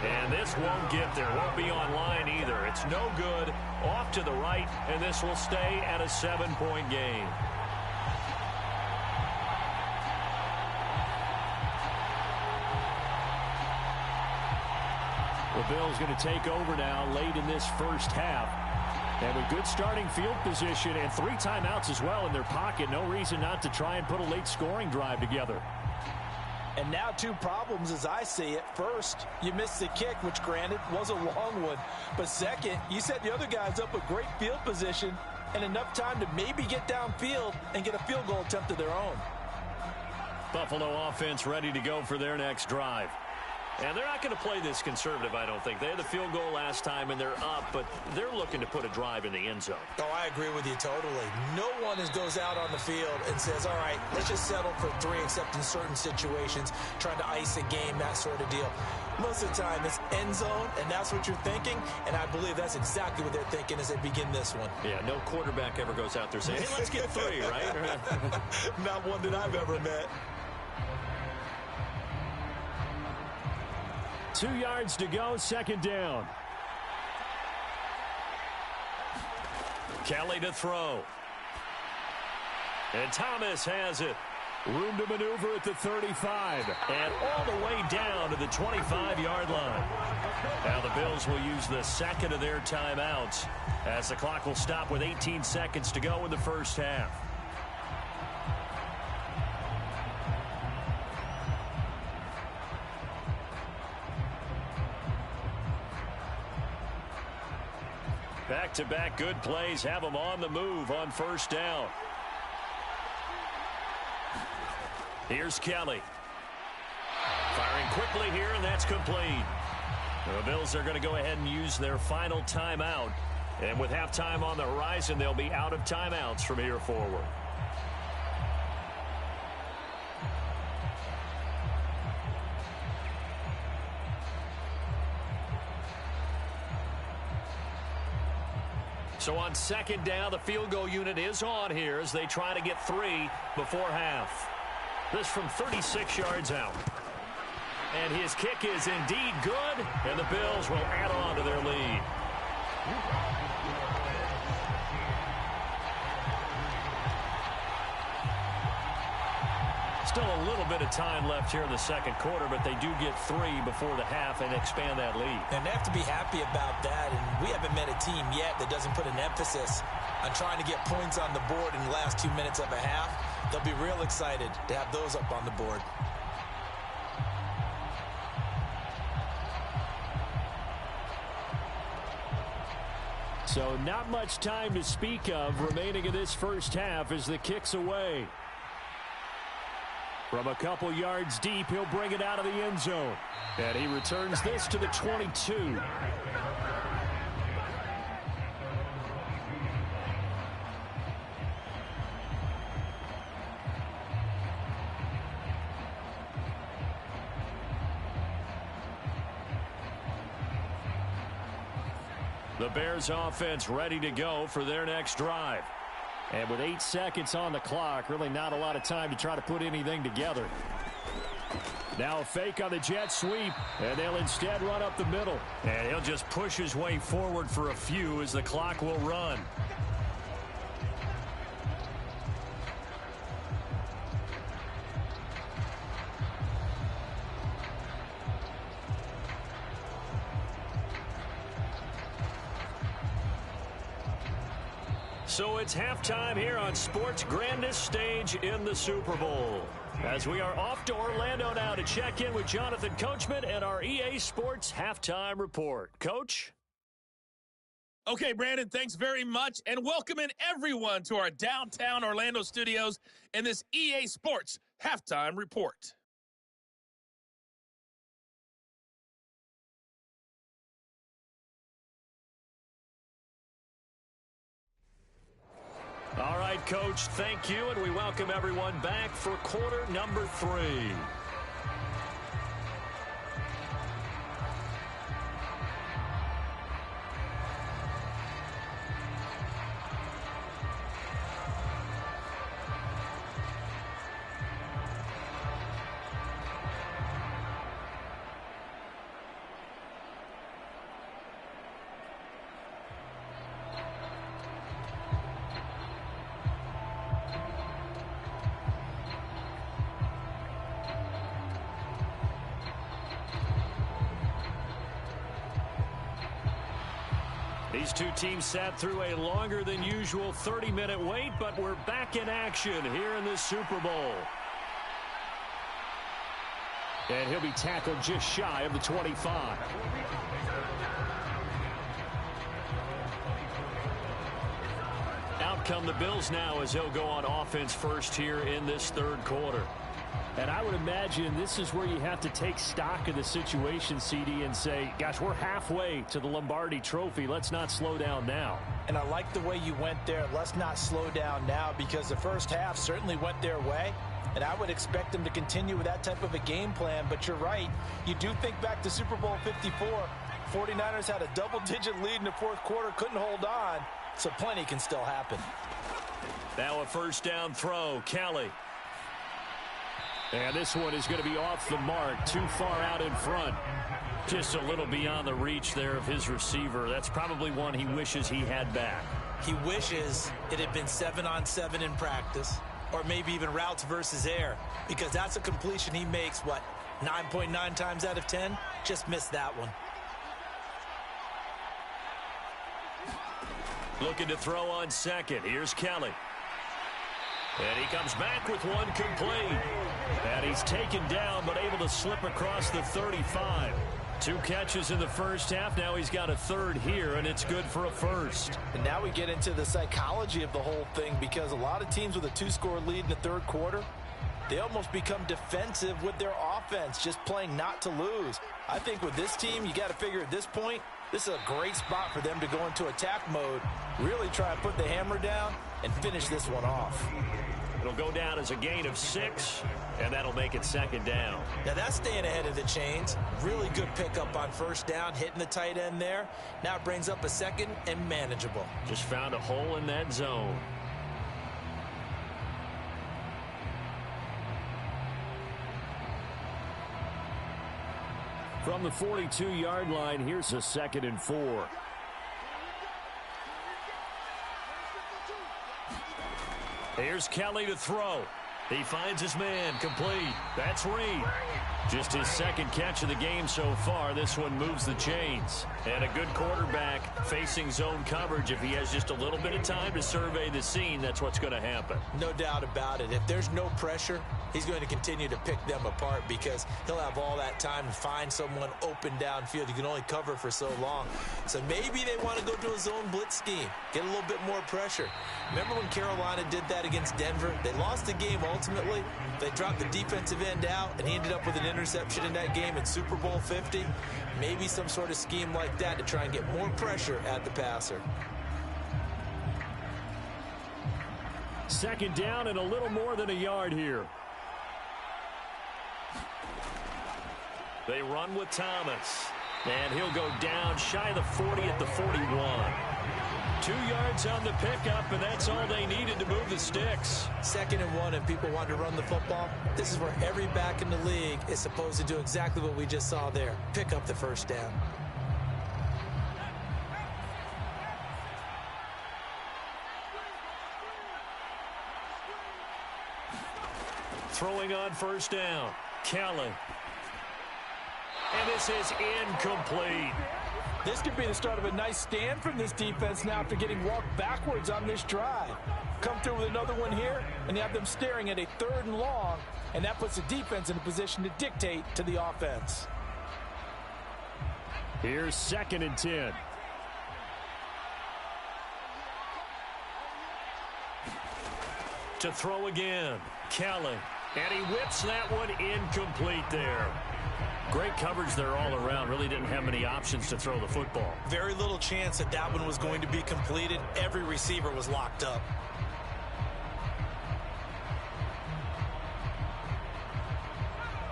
Speaker 5: And this won't get there. Won't be online either. It's no good. Off to the right, and this will stay at a 7-point game.
Speaker 2: The Bills going to take over now late in this first half. And with good starting field position and 3 timeouts as well in their pocket, no reason not to try and put a late scoring drive together.
Speaker 4: And now 2 problems as I see it. First, you missed the kick, which granted was a long one. But second, you set the other guys up with great field position and enough time to maybe get downfield and get a field goal attempt of their own.
Speaker 5: Buffalo offense ready to go for their next drive. And they're not going to play this conservative, I don't think. They had the field goal last time, and they're up, but they're looking to put a drive in the end zone.
Speaker 4: Oh, I agree with you totally. No one goes out on the field and says, all right, let's just settle for 3, except in certain situations, trying to ice a game, that sort of deal. Most of the time, it's end zone, and that's what you're thinking, and I believe that's exactly what they're thinking as they begin this one.
Speaker 5: Yeah, no quarterback ever goes out there saying, hey, let's get 3, right?
Speaker 4: Not one that I've ever met.
Speaker 2: 2 yards to go, second down.
Speaker 5: Kelly to throw. And Thomas has it.
Speaker 2: Room to maneuver at the 35.
Speaker 5: And all the way down to the 25-yard line. Now the Bills will use the second of their timeouts as the clock will stop with 18 seconds to go in the first half. Back-to-back good plays have them on the move on first down. Here's Kelly. Firing quickly here, and that's complete. The Bills are going to go ahead and use their final timeout. And with halftime on the horizon, they'll be out of timeouts from here forward. So on second down, the field goal unit is on here as they try to get 3 before half. This from 36 yards out. And his kick is indeed good, and the Bills will add on to their lead. Still a little bit of time left here in the second quarter, but they do get 3 before the half and expand that lead.
Speaker 4: And they have to be happy about that, and we haven't met a team yet that doesn't put an emphasis on trying to get points on the board in the last 2 minutes of a half. They'll be real excited to have those up on the board.
Speaker 2: So not much time to speak of remaining in this first half as the kick's away. From a couple yards deep, he'll bring it out of the end zone. And he returns this to the 22. The Bears offense ready to go for their next drive. And with 8 seconds on the clock, really not a lot of time to try to put anything together. Now a fake on the jet sweep, and they'll instead run up the middle.
Speaker 5: And he'll just push his way forward for a few as the clock will run. So it's halftime here on sports' grandest stage in the Super Bowl. As we are off to Orlando now to check in with Jonathan Coachman and our EA Sports Halftime Report. Coach?
Speaker 7: Okay, Brandon, thanks very much, and welcome in everyone to our downtown Orlando studios and this EA Sports Halftime Report.
Speaker 2: All right, Coach, thank you, and we welcome everyone back for quarter number 3. These two teams sat through a longer than usual 30-minute wait, but we're back in action here in this Super Bowl. And he'll be tackled just shy of the 25. Out come the Bills now as they'll go on offense first here in this third quarter. And I would imagine this is where you have to take stock of the situation, CD, and say, gosh, we're halfway to the Lombardi Trophy. Let's not slow down now.
Speaker 3: And I like the way you went there. Let's not slow down now, because the first half certainly went their way. And I would expect them to continue with that type of a game plan. But you're right. You do think back to Super Bowl 54. 49ers had a double-digit lead in the fourth quarter, couldn't hold on. So plenty can still happen.
Speaker 2: Now a first down throw. Kelly. And this one is going to be off the mark, too far out in front. Just a little beyond the reach there of his receiver. That's probably one he wishes he had back.
Speaker 3: He wishes it had been 7-on-7 in practice, or maybe even routes versus air, because that's a completion he makes, 9.9 times out of 10? Just missed that one.
Speaker 2: Looking to throw on second. Here's Kelly. And he comes back with one complete. And he's taken down, but able to slip across the 35. 2 catches in the first half. Now he's got a third here, and it's good for a first.
Speaker 3: And now we get into the psychology of the whole thing, because a lot of teams with a 2-score lead in the third quarter, they almost become defensive with their offense, just playing not to lose. I think with this team, you got to figure at this point, this is a great spot for them to go into attack mode, really try and put the hammer down and finish this one off.
Speaker 2: It'll go down as a gain of 6, and that'll make it second down.
Speaker 3: Now that's staying ahead of the chains. Really good pickup on first down, hitting the tight end there. Now it brings up a second and manageable.
Speaker 2: Just found a hole in that zone. From the 42-yard line, here's a 2nd and 4. Here's Kelly to throw. He finds his man, complete. That's Reed. Just his second catch of the game so far. This one moves the chains. And a good quarterback facing zone coverage. If he has just a little bit of time to survey the scene, that's what's going to happen.
Speaker 3: No doubt about it. If there's no pressure, he's going to continue to pick them apart, because he'll have all that time to find someone open downfield. You can only cover for so long. So maybe they want to go to a zone blitz scheme, get a little bit more pressure. Remember when Carolina did that against Denver? They lost the game ultimately. They dropped the defensive end out, and he ended up with an interception in that game in Super Bowl 50. Maybe some sort of scheme like that to try and get more pressure at the passer.
Speaker 2: Second down and a little more than a yard here. They run with Thomas. And he'll go down shy of the 40 at the 41. 2 yards on the pickup, and that's all they needed to move the sticks.
Speaker 3: 2nd and 1, and people want to run the football. This is where every back in the league is supposed to do exactly what we just saw there. Pick up the first down.
Speaker 2: Throwing on first down, Kelly. And this is incomplete.
Speaker 3: This could be the start of a nice stand from this defense now after getting walked backwards on this drive. Come through with another one here, and you have them staring at a 3rd and long, and that puts the defense in a position to dictate to the offense.
Speaker 2: Here's 2nd and 10. To throw again. Kelly. And he whips that one incomplete there. Great coverage there all around. Really didn't have many options to throw the football.
Speaker 4: Very little chance that that one was going to be completed. Every receiver was locked up.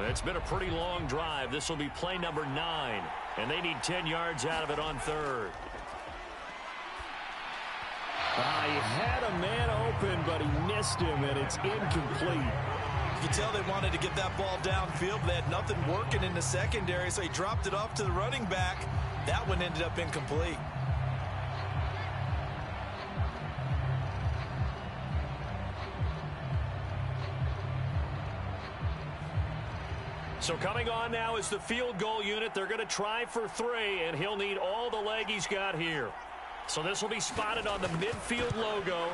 Speaker 2: It's been a pretty long drive. This will be play number 9. And they need 10 yards out of it on third.
Speaker 5: He had a man open, but he missed him, and it's incomplete.
Speaker 4: You can tell they wanted to get that ball downfield, but they had nothing working in the secondary, so he dropped it off to the running back. That one ended up incomplete.
Speaker 2: So coming on now is the field goal unit. They're going to try for 3, and he'll need all the leg he's got here. So this will be spotted on the midfield logo.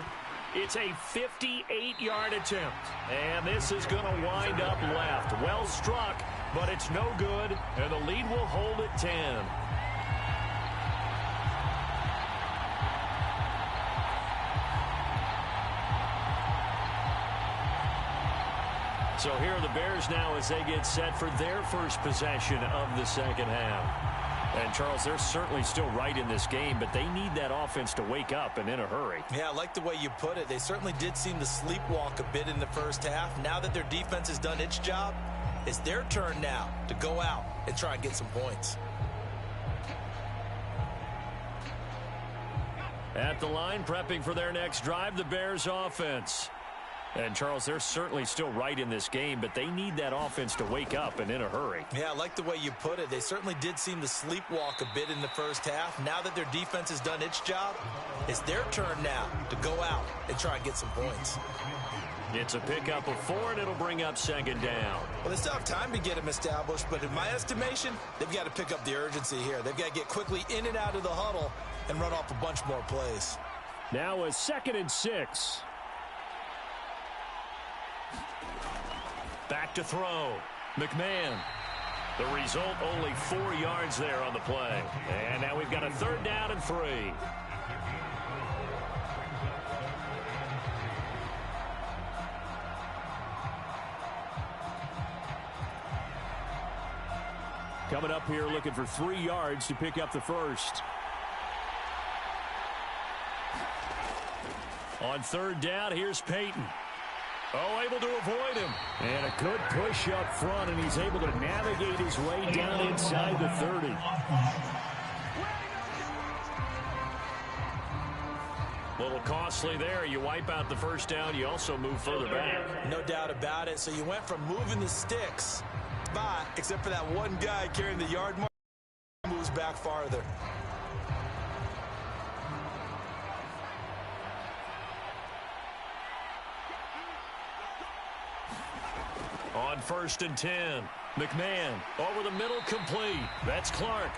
Speaker 2: It's a 58-yard attempt. And this is going to wind up left. Well struck, but it's no good, and the lead will hold at 10. So here are the Bears now as they get set for their first possession of the second half. And, Charles, they're certainly still right in this game, but they need that offense to wake up and in a hurry.
Speaker 4: Yeah, I like the way you put it. They certainly did seem to sleepwalk a bit in the first half. Now that their defense has done its job, it's their turn now to go out and try and get some points.
Speaker 2: At the line, prepping for their next drive, the Bears offense. And, Charles, they're certainly still right in this game, but they need that offense to wake up and in a hurry.
Speaker 4: Yeah, I like the way you put it. They certainly did seem to sleepwalk a bit in the first half. Now that their defense has done its job, it's their turn now to go out and try and get some points.
Speaker 2: It's a pickup of 4, and it'll bring up second down.
Speaker 4: Well, they still have time to get them established, but in my estimation, they've got to pick up the urgency here. They've got to get quickly in and out of the huddle and run off a bunch more plays.
Speaker 5: Now a 2nd and 6.
Speaker 2: Back to throw. McMahon. The result, only 4 yards there on the play. And now we've got a 3rd down and 3.
Speaker 5: Coming up here looking for 3 yards to pick up the first.
Speaker 2: On 3rd down, here's Peyton. Oh, able to avoid him.
Speaker 5: And a good push up front, and he's able to navigate his way down inside the 30.
Speaker 2: A little costly there. You wipe out the first down. You also move further back.
Speaker 4: No doubt about it. So you went from moving the sticks spot, except for that one guy carrying the yard mark, moves back farther.
Speaker 2: On 1st and 10, McMahon over the middle, complete. That's Clark.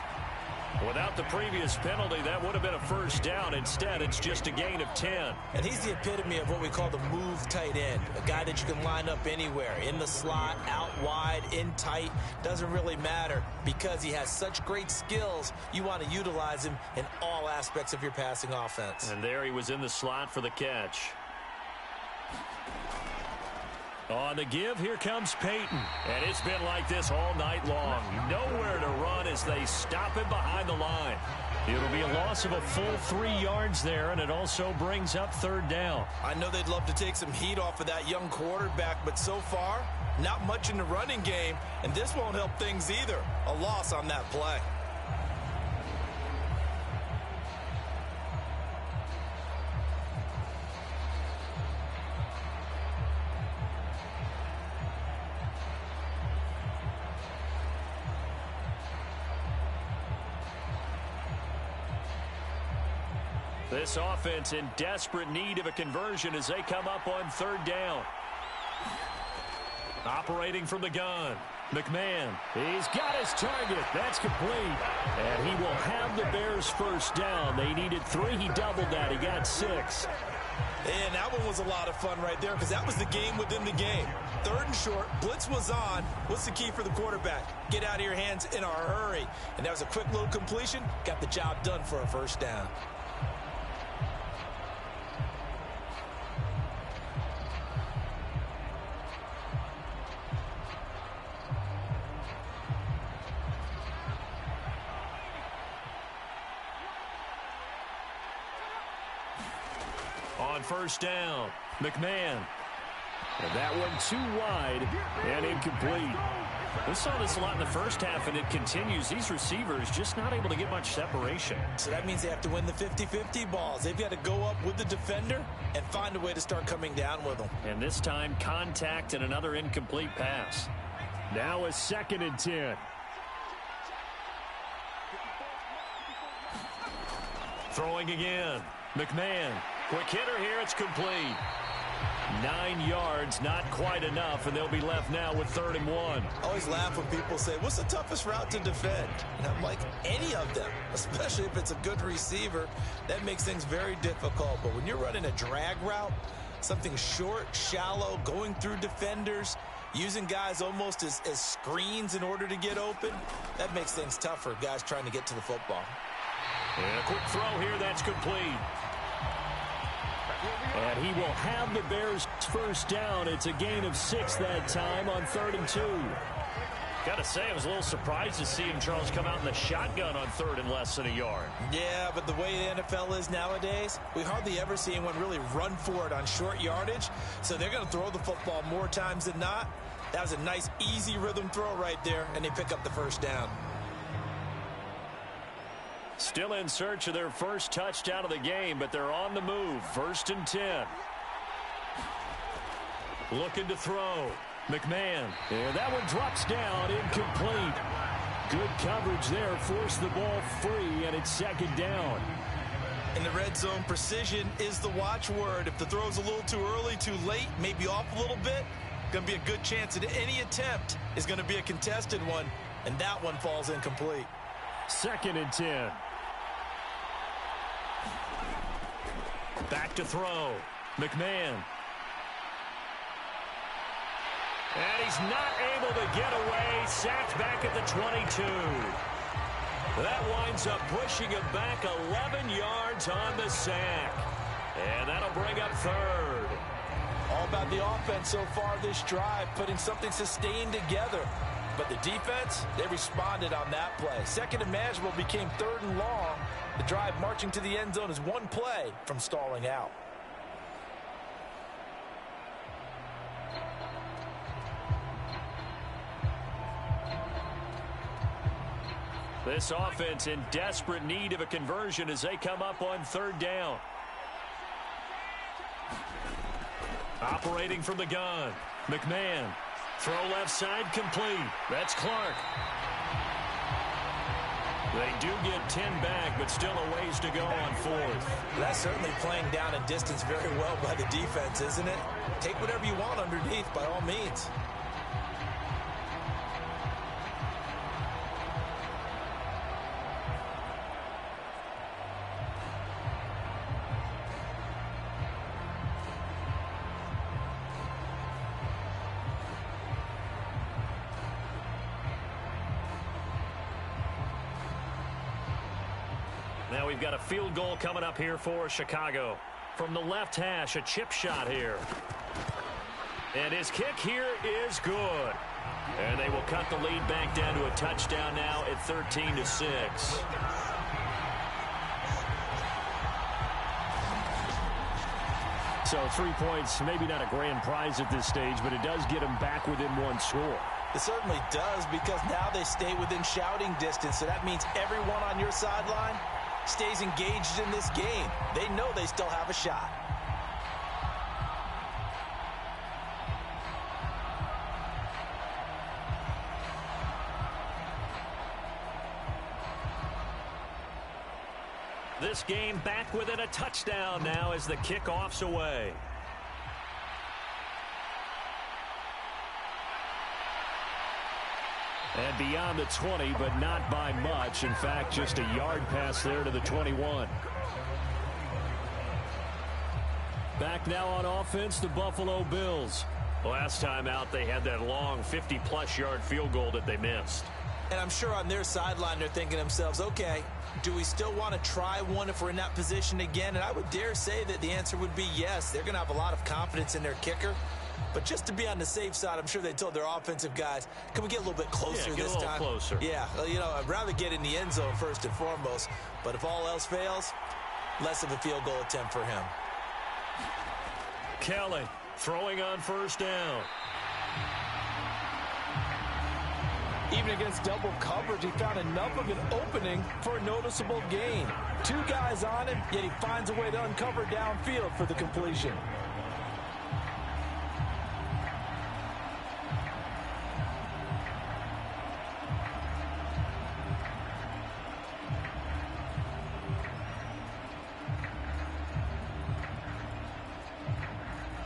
Speaker 2: Without the previous penalty, that would have been a first down. Instead, it's just a gain of 10.
Speaker 4: And he's the epitome of what we call the move tight end, a guy that you can line up anywhere, in the slot, out wide, in tight, doesn't really matter. Because he has such great skills, you want to utilize him in all aspects of your passing offense.
Speaker 2: And there he was in the slot for the catch. On the give, here comes Peyton. And it's been like this all night long. Nowhere to run as they stop him behind the line. It'll be a loss of a full 3 yards there, and it also brings up 3rd down.
Speaker 4: I know they'd love to take some heat off of that young quarterback, but so far, not much in the running game, and this won't help things either. A loss on that play.
Speaker 2: This offense in desperate need of a conversion as they come up on 3rd down. Operating from the gun, McMahon.
Speaker 5: He's got his target. That's complete. And he will have the Bears first down. They needed 3. He doubled that. He got 6.
Speaker 4: And that one was a lot of fun right there because that was the game within the game. 3rd and short, blitz was on. What's the key for the quarterback? Get out of your hands in a hurry. And that was a quick little completion. Got the job done for a first down.
Speaker 2: on first down. McMahon. And that one too wide and incomplete. We saw this a lot in the first half, and it continues. These receivers just not able to get much separation.
Speaker 4: So that means they have to win the 50-50 balls. They've got to go up with the defender and find a way to start coming down with them.
Speaker 2: And this time, contact and another incomplete pass.
Speaker 5: Now a 2nd and 10.
Speaker 2: Throwing again. McMahon. Quick hitter here. It's complete. 9 yards, not quite enough, and they'll be left now with 3rd and 1.
Speaker 4: I always laugh when people say, what's the toughest route to defend? And I'm like, any of them, especially if it's a good receiver. That makes things very difficult. But when you're running a drag route, something short, shallow, going through defenders, using guys almost as screens in order to get open, that makes things tough for guys trying to get to the football.
Speaker 2: And a quick throw here, that's complete.
Speaker 5: And he will have the Bears first down. It's a gain of 6 that time on 3rd and 2.
Speaker 2: Got to say, I was a little surprised to see him, Charles, come out in the shotgun on 3rd and less than a yard.
Speaker 4: Yeah, but the way the NFL is nowadays, we hardly ever see anyone really run for it on short yardage. So they're going to throw the football more times than not. That was a nice, easy rhythm throw right there, and they pick up the first down.
Speaker 2: Still in search of their first touchdown of the game, but they're on the move. 1st and 10. Looking to throw. McMahon.
Speaker 5: And that one drops down, incomplete. Good coverage there, forced the ball free, and it's 2nd down.
Speaker 4: In the red zone, precision is the watchword. If the throw's a little too early, too late, maybe off a little bit, going to be a good chance that any attempt is going to be a contested one, and that one falls incomplete.
Speaker 5: 2nd and 10.
Speaker 2: Back to throw. McMahon. And he's not able to get away. Sacked back at the 22. That winds up pushing him back 11 yards on the sack. And that'll bring up 3rd.
Speaker 4: All about the offense so far this drive, putting something sustained together. But the defense, they responded on that play. 2nd and manageable became 3rd and long. The drive marching to the end zone is one play from stalling out.
Speaker 2: This offense in desperate need of a conversion as they come up on 3rd down. Operating from the gun. McMahon. Throw left side complete. That's Clark. They do get 10 back, but still a ways to go on 4th.
Speaker 4: That's certainly playing down a distance very well by the defense, isn't it? Take whatever you want underneath, by all means.
Speaker 2: Now we've got a field goal coming up here for Chicago. From the left hash, a chip shot here. And his kick here is good. And they will cut the lead back down to a touchdown now at 13-6.
Speaker 5: So 3 points, maybe not a grand prize at this stage, but it does get them back within one score.
Speaker 4: It certainly does, because now they stay within shouting distance. So that means everyone on your sideline stays engaged in this game. They know they still have a shot.
Speaker 2: This game back within a touchdown now as the kickoff's away.
Speaker 5: And beyond the 20, but not by much. In fact, just a yard pass there to the 21. Back now on offense, the Buffalo Bills.
Speaker 2: Last time out, they had that long 50-plus yard field goal that they missed.
Speaker 4: And I'm sure on their sideline, they're thinking to themselves, okay, do we still want to try one if we're in that position again? And I would dare say that the answer would be yes. They're going to have a lot of confidence in their kicker. But just to be on the safe side, I'm sure they told their offensive guys, can we get a little bit closer
Speaker 2: this time?
Speaker 4: Get a little
Speaker 2: closer.
Speaker 4: Yeah, you know, I'd rather get in the end zone first and foremost. But if all else fails, less of a field goal attempt for him.
Speaker 2: Kelly throwing on first down.
Speaker 3: Even against double coverage, he found enough of an opening for a noticeable gain. 2 guys on him, yet he finds a way to uncover downfield for the completion.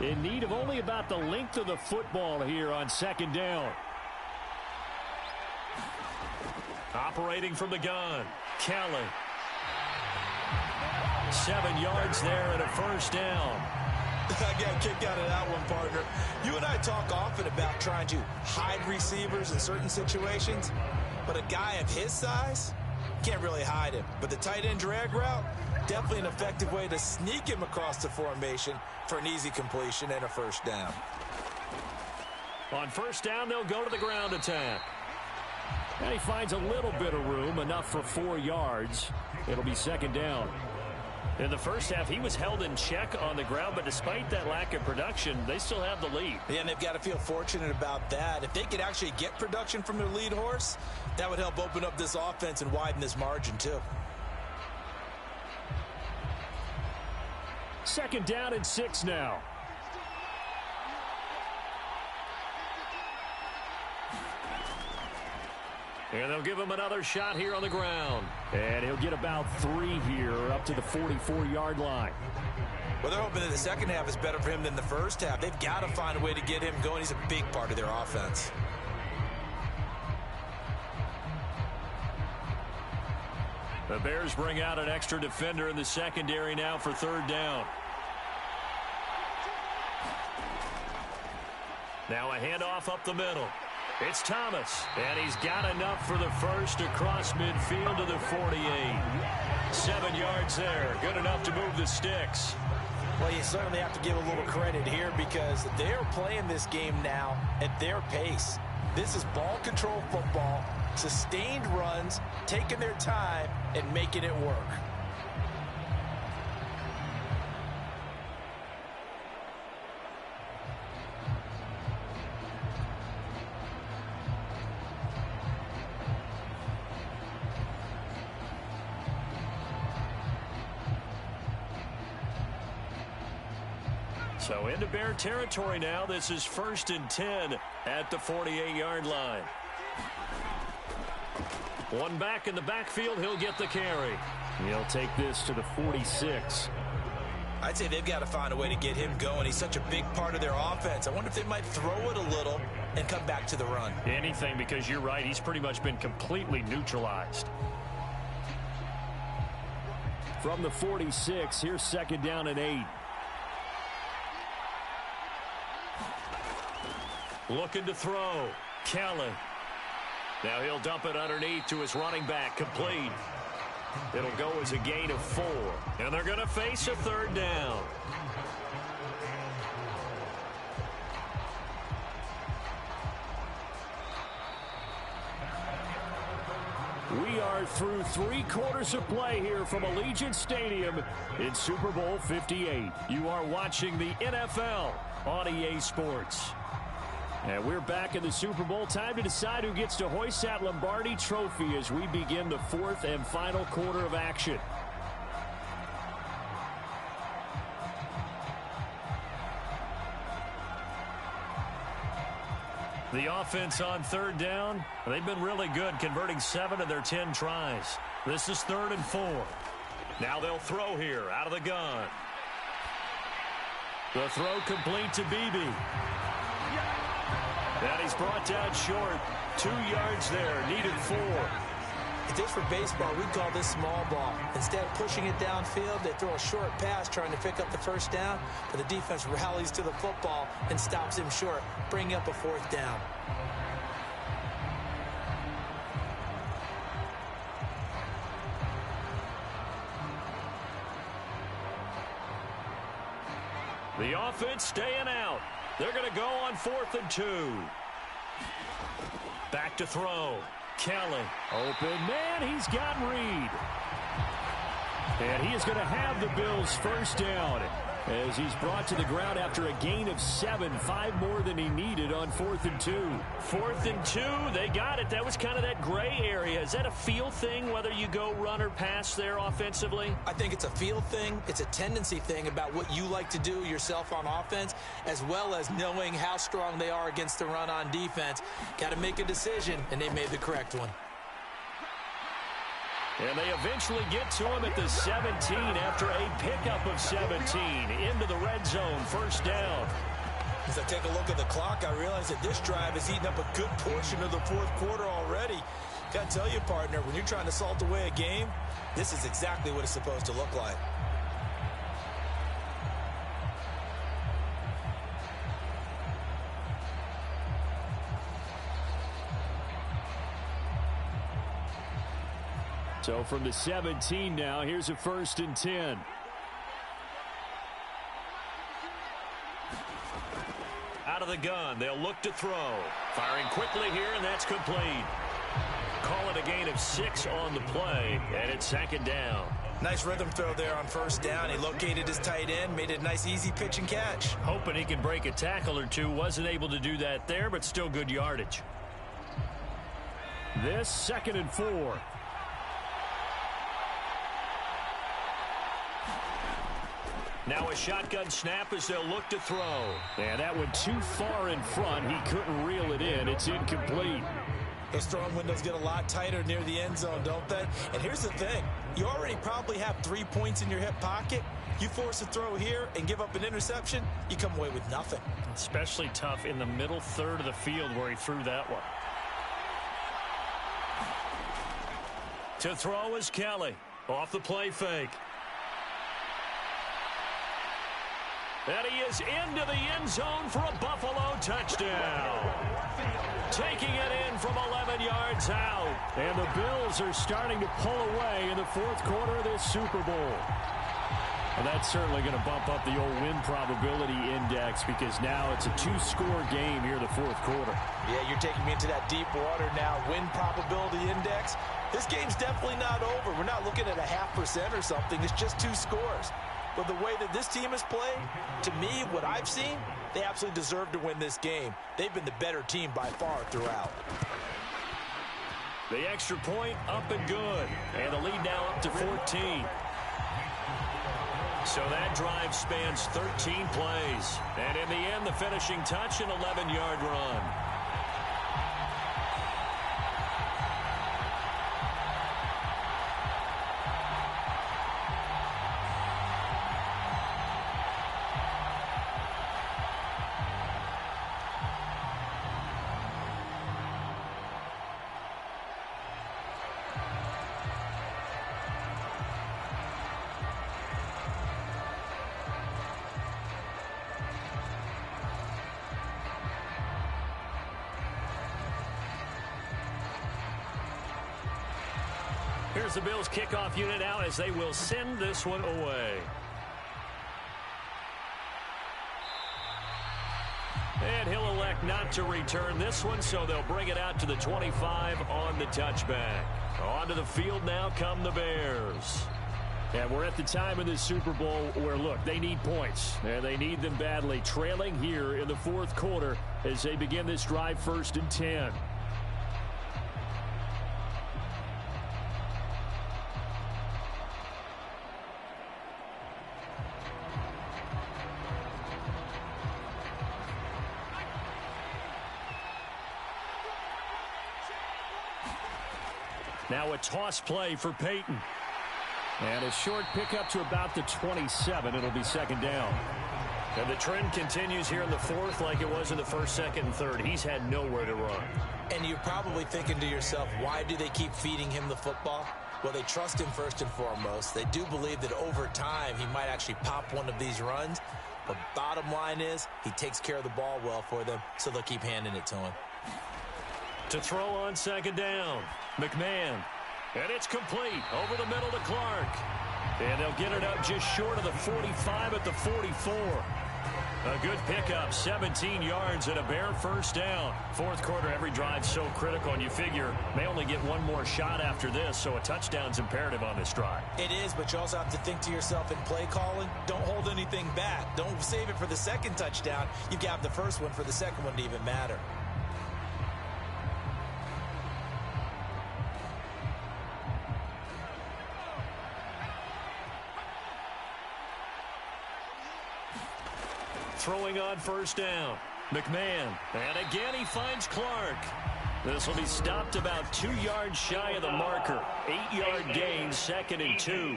Speaker 2: In need of only about the length of the football here on second down. Operating from the gun, Kelly. 7 yards there and a first down.
Speaker 4: I got a kick out of that one, partner. You and I talk often about trying to hide receivers in certain situations, but a guy of his size can't really hide him. But the tight end drag route, definitely an effective way to sneak him across the formation for an easy completion and a first down.
Speaker 2: On first down, they'll go to the ground attack. And he finds a little bit of room, enough for 4 yards. It'll be second down. In the first half, he was held in check on the ground, but despite that lack of production, they still have the lead.
Speaker 4: Yeah, and they've got to feel fortunate about that. If they could actually get production from their lead horse, that would help open up this offense and widen this margin, too.
Speaker 2: Second down and 6 now. And they'll give him another shot here on the ground. And he'll get about 3 here up to the 44-yard line.
Speaker 4: Well, they're hoping that the second half is better for him than the first half. They've got to find a way to get him going. He's a big part of their offense.
Speaker 2: The Bears bring out an extra defender in the secondary now for third down. Now a handoff up the middle. It's Thomas, and he's got enough for the first across midfield to the 48. 7 yards there, good enough to move the sticks.
Speaker 3: Well, you certainly have to give a little credit here because they're playing this game now at their pace. This is ball control football, sustained runs, taking their time, and making it work.
Speaker 2: So into Bear territory now. This is 1st and 10 at the 48-yard line. One back in the backfield. He'll get the carry. He'll take this to the 46.
Speaker 4: I'd say they've got to find a way to get him going. He's such a big part of their offense. I wonder if they might throw it a little and come back to the run.
Speaker 2: Anything, because you're right. He's pretty much been completely neutralized. From the 46, here's second down and 8. Looking to throw. Kelly. Now he'll dump it underneath to his running back. Complete. It'll go as a gain of 4. And they're going to face a third down. We are through 3 quarters of play here from Allegiant Stadium in Super Bowl 58. You are watching the NFL on EA Sports. And we're back in the Super Bowl. Time to decide who gets to hoist that Lombardi trophy as we begin the 4th and final quarter of action. The offense on third down, they've been really good, converting 7 of their 10 tries. This is 3rd and 4. Now they'll throw here out of the gun. The throw complete to Beebe. And he's brought down short. 2 yards there, needed 4.
Speaker 4: If this were baseball, we'd call this small ball. Instead of pushing it downfield, they throw a short pass trying to pick up the first down, but the defense rallies to the football and stops him short, bringing up a 4th down.
Speaker 2: The offense staying out. They're going to go on 4th and 2. Back to throw. Kelly. Open man. He's got Reed. And he is going to have the Bills first down as he's brought to the ground after a gain of 7, 5 more than he needed on 4th and 2.
Speaker 5: 4th and 2, they got it. That was kind of that gray area. Is that a feel thing, whether you go run or pass there offensively?
Speaker 4: I think it's a feel thing. It's a tendency thing about what you like to do yourself on offense, as well as knowing how strong they are against the run on defense. Got to make a decision, and they made the correct one.
Speaker 2: And they eventually get to him at the 17 after a pickup of 17 into the red zone. First down.
Speaker 6: As I take a look at the clock, I realize that this drive has eaten up a good portion of the fourth quarter already. Got to tell you, partner, when you're trying to salt away a game, this is exactly what it's supposed to look like.
Speaker 2: So from the 17 now, here's a 1st and 10.
Speaker 5: Out of the gun, they'll look to throw. Firing quickly here, and that's complete. Call it a gain of 6 on the play, and it's 2nd down.
Speaker 6: Nice rhythm throw there on 1st down. He located his tight end, made it a nice easy pitch and catch.
Speaker 5: Hoping he can break a tackle or two. Wasn't able to do that there, but still good yardage.
Speaker 2: This 2nd and 4.
Speaker 5: Now a shotgun snap as they'll look to throw.
Speaker 2: And that went too far in front. He couldn't reel it in. It's incomplete.
Speaker 6: Those throwing windows get a lot tighter near the end zone, don't they? And here's the thing. You already probably have 3 points in your hip pocket. You force a throw here and give up an interception, you come away with nothing.
Speaker 5: Especially tough in the middle third of the field where he threw that one.
Speaker 2: To throw is Kelly. Off the play fake. And he is into the end zone for a Buffalo touchdown. Taking it in from 11 yards out. And the Bills are starting to pull away in the 4th quarter of this Super Bowl. And that's certainly going to bump up the old win probability index because now it's a 2-score game here in the 4th quarter.
Speaker 6: Yeah, you're taking me into that deep water now. Win probability index. This game's definitely not over. We're not looking at a 0.5% or something. It's just 2 scores. But the way that this team has played, to me, what I've seen, they absolutely deserve to win this game. They've been the better team by far throughout.
Speaker 2: The extra point up and good. And the lead now up to 14. So that drive spans 13 plays. And in the end, the finishing touch, an 11-yard run. Here's the Bills kickoff unit now as they will send this one away. And he'll elect not to return this one, so they'll bring it out to the 25 on the touchback. Onto the field now come the Bears. And we're at the time in the Super Bowl where, look, they need points. And they need them badly. Trailing here in the 4th quarter as they begin this drive 1st and 10. Now a toss play for Peyton. And a short pickup to about the 27. It'll be 2nd down. And the trend continues here in the 4th like it was in the 1st, 2nd, and 3rd. He's had nowhere to run.
Speaker 4: And you're probably thinking to yourself, why do they keep feeding him the football? Well, they trust him first and foremost. They do believe that over time he might actually pop one of these runs. But bottom line is he takes care of the ball well for them, so they'll keep handing it to him.
Speaker 2: To throw on 2nd down, McMahon. And it's complete over the middle to Clark. And they'll get it up just short of the 45 at the 44. A good pickup, 17 yards and a Bear first down. Fourth quarter, every drive so critical, and you figure may only get one more shot after this, so a touchdown's imperative on this drive.
Speaker 4: It is, but you also have to think to yourself in play calling, don't hold anything back. Don't save it for the second touchdown. You've got the first one for the second one to even matter.
Speaker 2: Throwing on first down. McMahon. And again he finds Clark. This will be stopped about 2 yards shy of the marker. 8-yard gain, 2nd and 2.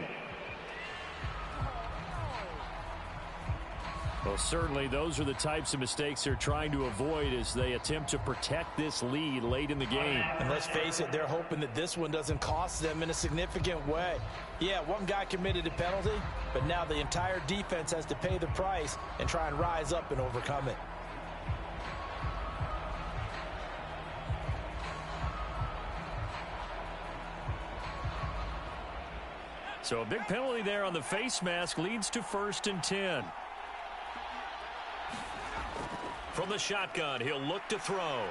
Speaker 2: Well, certainly those are the types of mistakes they're trying to avoid as they attempt to protect this lead late in the game.
Speaker 4: And let's face it, they're hoping that this one doesn't cost them in a significant way. Yeah, one guy committed a penalty, but now the entire defense has to pay the price and try and rise up and overcome it.
Speaker 2: So a big penalty there on the face mask leads to 1st and 10. From the shotgun, he'll look to throw.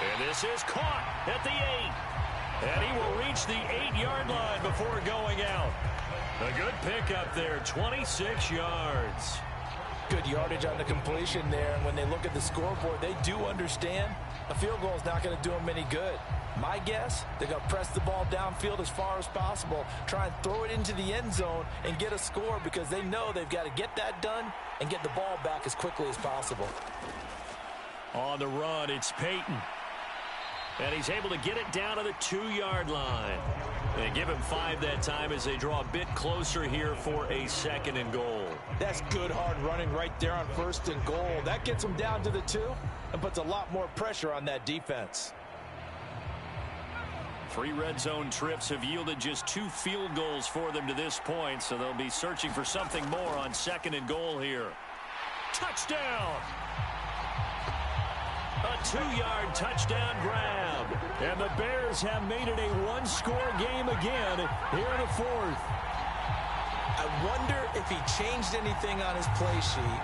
Speaker 2: And this is caught at the 8. And he will reach the 8-yard line before going out. A good pickup there, 26 yards.
Speaker 4: Good yardage on the completion there. And when they look at the scoreboard, they do understand a field goal is not going to do them any good. My guess, they're going to press the ball downfield as far as possible, try and throw it into the end zone and get a score because they know they've got to get that done and get the ball back as quickly as possible.
Speaker 2: On the run, it's Peyton. And he's able to get it down to the 2-yard line. They give him 5 that time as they draw a bit closer here for a 2nd and goal.
Speaker 4: That's good hard running right there on 1st and goal. That gets them down to the 2 and puts a lot more pressure on that defense.
Speaker 2: 3 red zone trips have yielded just 2 field goals for them to this point, so they'll be searching for something more on 2nd and goal here. Touchdown! A 2-yard touchdown grab. And the Bears have made it a 1-score game again here in the 4th.
Speaker 4: I wonder if he changed anything on his play sheet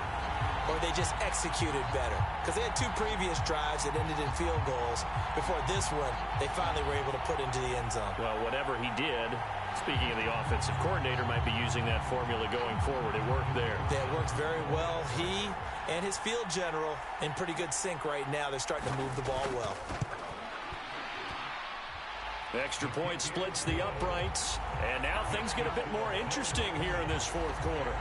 Speaker 4: or they just executed better. Because they had 2 previous drives that ended in field goals. Before this one, they finally were able to put into the end zone.
Speaker 2: Well, whatever he did, speaking of the offensive coordinator, might be using that formula going forward. It worked there.
Speaker 4: Yeah, it works very well. He and his field general in pretty good sync right now. They're starting to move the ball well.
Speaker 2: Extra point splits the uprights. And now things get a bit more interesting here in this 4th quarter.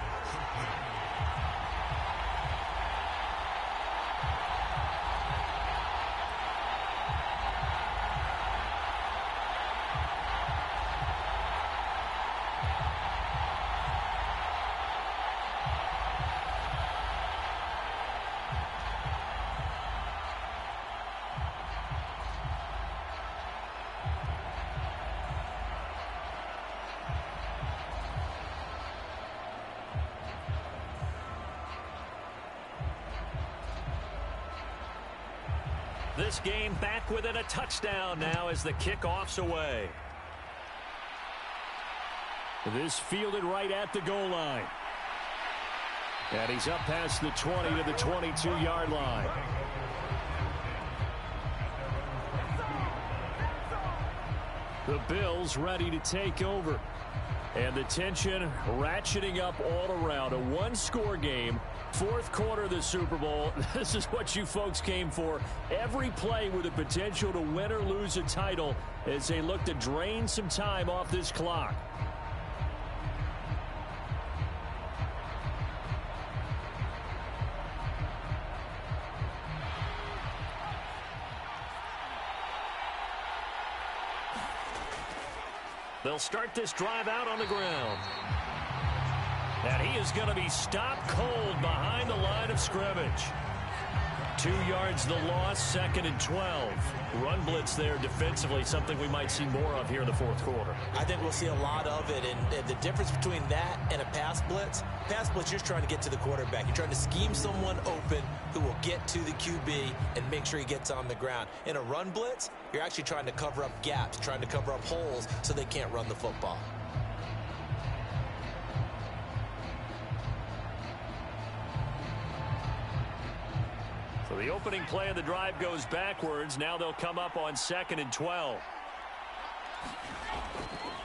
Speaker 2: This game back within a touchdown now as the kickoff's away. This fielded right at the goal line. And he's up past the 20 to the 22-yard line. The Bills ready to take over. And the tension ratcheting up all around. A 1-score game. 4th quarter of the Super Bowl. This is what you folks came for. Every play with the potential to win or lose a title as they look to drain some time off this clock. They'll start this drive out on the ground. And he is going to be stopped cold behind the line of scrimmage. 2 yards the loss, 2nd and 12. Run blitz there defensively, something we might see more of here in the 4th quarter.
Speaker 4: I think we'll see a lot of it, and the difference between that and a pass blitz, you're just trying to get to the quarterback. You're trying to scheme someone open who will get to the QB and make sure he gets on the ground. In a run blitz, you're actually trying to cover up gaps, trying to cover up holes so they can't run the football.
Speaker 2: So the opening play of the drive goes backwards. Now they'll come up on 2nd and 12.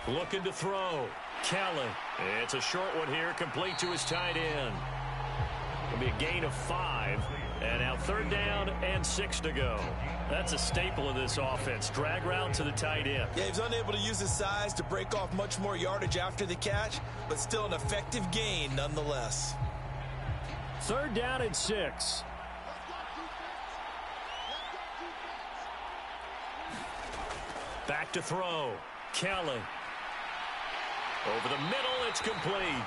Speaker 2: Looking to throw. Kelly. It's a short one here, complete to his tight end. It'll be a gain of 5. And now 3rd down and 6 to go. That's a staple of this offense. Drag route to the tight end.
Speaker 4: Yeah, he was unable to use his size to break off much more yardage after the catch, but still an effective gain nonetheless.
Speaker 2: 3rd down and 6. Back to throw. Kelly. Over the middle, it's complete.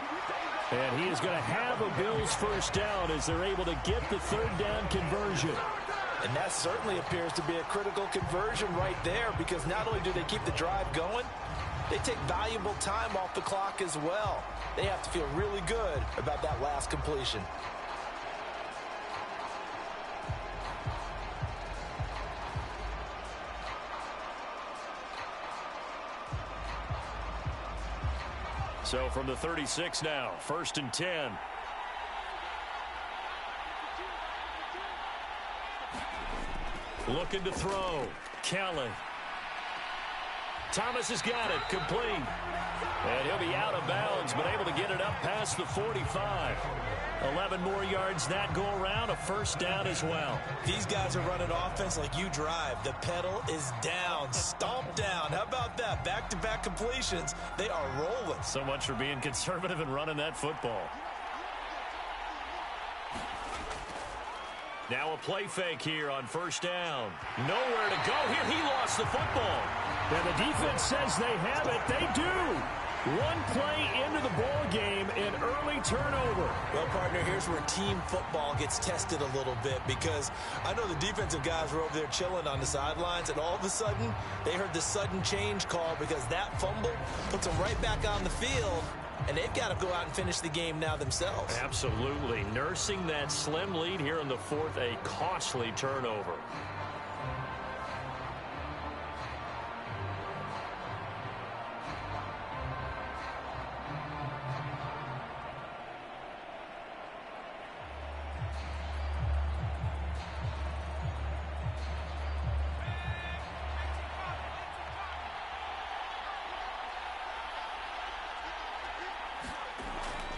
Speaker 2: And he is going to have a Bills first down as they're able to get the 3rd down conversion.
Speaker 3: And that certainly appears to be a critical conversion right there, because not only do they keep the drive going, they take valuable time off the clock as well. They have to feel really good about that last completion.
Speaker 2: So from the 36 now, 1st and 10. Looking to throw. Kelly. Thomas has got it. Complete. And he'll be out of bounds, but able to get it up past the 45. 11 more yards that go around. A first down as well.
Speaker 4: These guys are running offense like you drive. The pedal is down. Stomp down. How about that? Back-to-back completions. They are rolling.
Speaker 2: So much for being conservative and running that football. Now a play fake here on 1st down. Nowhere to go here. He lost the football. And the defense says they have it. They do. One play into the ball game, an early turnover.
Speaker 4: Well, partner, here's where team football gets tested a little bit, because I know the defensive guys were over there chilling on the sidelines, and all of a sudden they heard the sudden change call, because that fumble puts them right back on the field, and they've got to go out and finish the game now themselves.
Speaker 2: Absolutely. Nursing that slim lead here in the 4th, a costly turnover.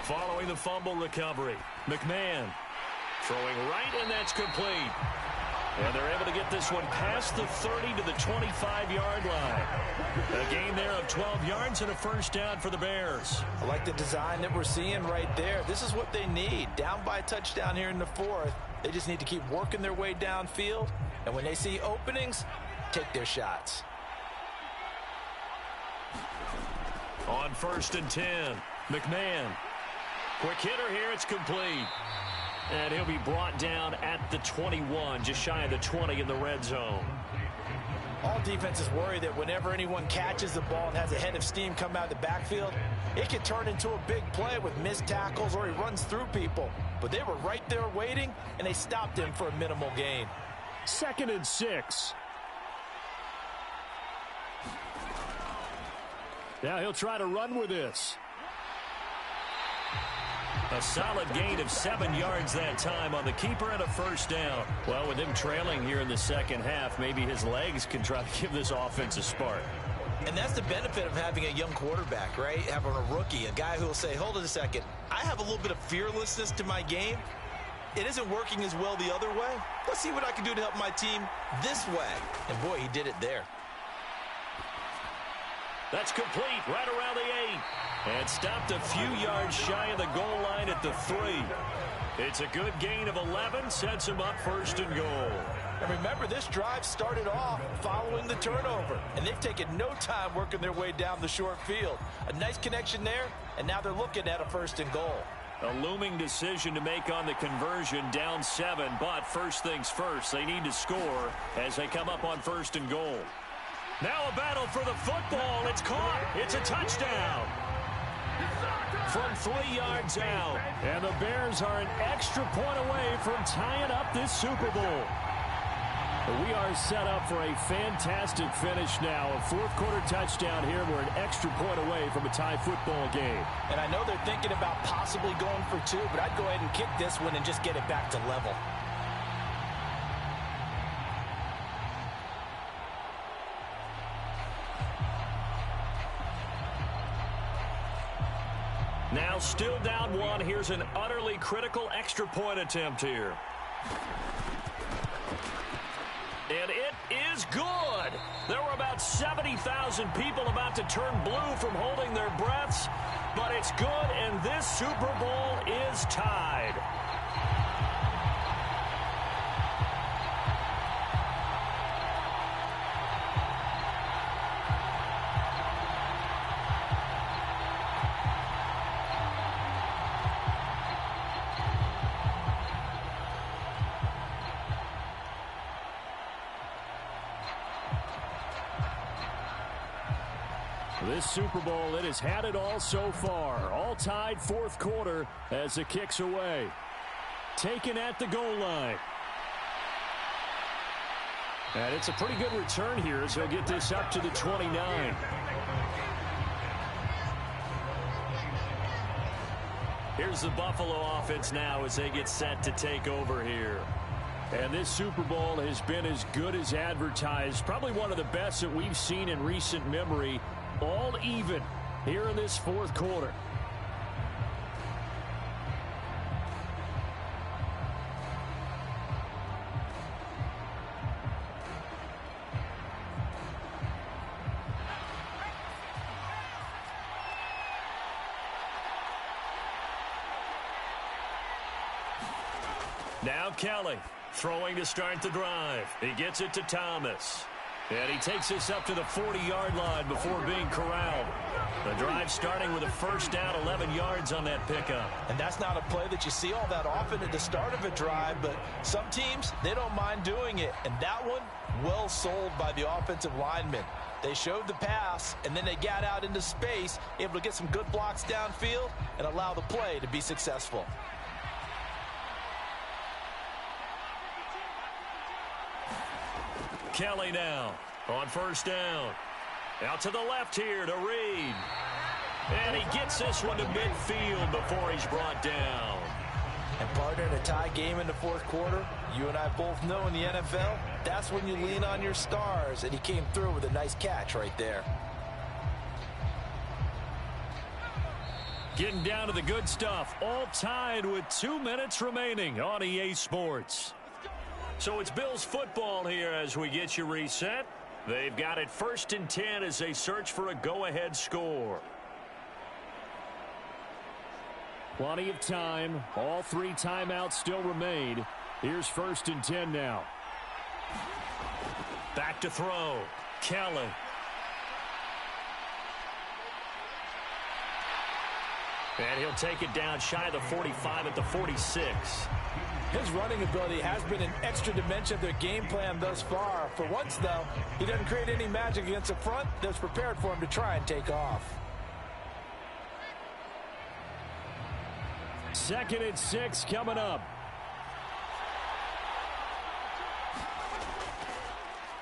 Speaker 2: Following the fumble recovery, McMahon throwing right, and that's complete. And they're able to get this one past the 30 to the 25-yard line. A gain there of 12 yards and a first down for the Bears.
Speaker 3: I like the design that we're seeing right there. This is what they need. Down by a touchdown here in the 4th. They just need to keep working their way downfield. And when they see openings, take their shots.
Speaker 2: On 1st and 10, McMahon. Quick hitter here, it's complete. And he'll be brought down at the 21, just shy of the 20 in the red zone.
Speaker 3: All defenses worry that whenever anyone catches the ball and has a head of steam come out of the backfield, it can turn into a big play with missed tackles or he runs through people. But they were right there waiting, and they stopped him for a minimal gain.
Speaker 2: 2nd and 6. Now he'll try to run with this. A solid gain of 7 yards that time on the keeper and a first down. Well, with him trailing here in the second half, maybe his legs can try to give this offense a spark.
Speaker 4: And that's the benefit of having a young quarterback, right? Having a rookie, a guy who will say, hold it a second, I have a little bit of fearlessness to my game. It isn't working as well the other way. Let's see what I can do to help my team this way. And boy, he did it there.
Speaker 2: That's complete right around the 8. And stopped a few yards shy of the goal line at the 3. It's a good gain of 11, sets him up 1st and goal.
Speaker 3: And remember, this drive started off following the turnover, and they've taken no time working their way down the short field. A nice connection there, and now they're looking at a 1st and goal.
Speaker 2: A looming decision to make on the conversion, down 7, but first things first, they need to score as they come up on 1st and goal. Now a battle for the football. It's caught. It's a touchdown. From 3 yards out. And the Bears are an extra point away from tying up this Super Bowl. We are set up for a fantastic finish now. A 4th quarter touchdown here. We're an extra point away from a tie football game.
Speaker 3: And I know they're thinking about possibly going for 2, but I'd go ahead and kick this one and just get it back to level.
Speaker 2: Now still down one. Here's an utterly critical extra point attempt here. And it is good. There were about 70,000 people about to turn blue from holding their breaths, but it's good, and this Super Bowl is tied. This Super Bowl, it has had it all so far. All tied fourth quarter as the kick's away. Taken at the goal line. And it's a pretty good return here as he'll get this up to the 29. Here's the Buffalo offense now as they get set to take over here. And this Super Bowl has been as good as advertised. Probably one of the best that we've seen in recent memory. All even here in this fourth quarter. Now Kelly throwing to start the drive. He gets it to Thomas. And he takes this up to the 40-yard line before being corralled. The drive starting with a first down, 11 yards on that pickup.
Speaker 3: And that's not a play that you see all that often at the start of a drive, but some teams, they don't mind doing it. And that one, well sold by the offensive lineman. They showed the pass, and then they got out into space, able to get some good blocks downfield and allow the play to be successful.
Speaker 2: Kelly now on first down. Out to the left here to Reed. And he gets this one to midfield before he's brought down.
Speaker 3: And partner, in a tie game in the fourth quarter, you and I both know in the NFL, that's when you lean on your stars. And he came through with a nice catch right there.
Speaker 2: Getting down to the good stuff. All tied with 2 minutes remaining on EA Sports. So it's Bills football here as we get you reset. They've got it 1st and 10 as they search for a go-ahead score. Plenty of time. All 3 timeouts still remain. Here's 1st and 10 now. Back to throw. Kelly. And he'll take it down shy of the 45 at the 46.
Speaker 3: His running ability has been an extra dimension of their game plan thus far. For once, though, he doesn't create any magic against the front that's prepared for him to try and take off.
Speaker 2: 2nd and 6 coming up.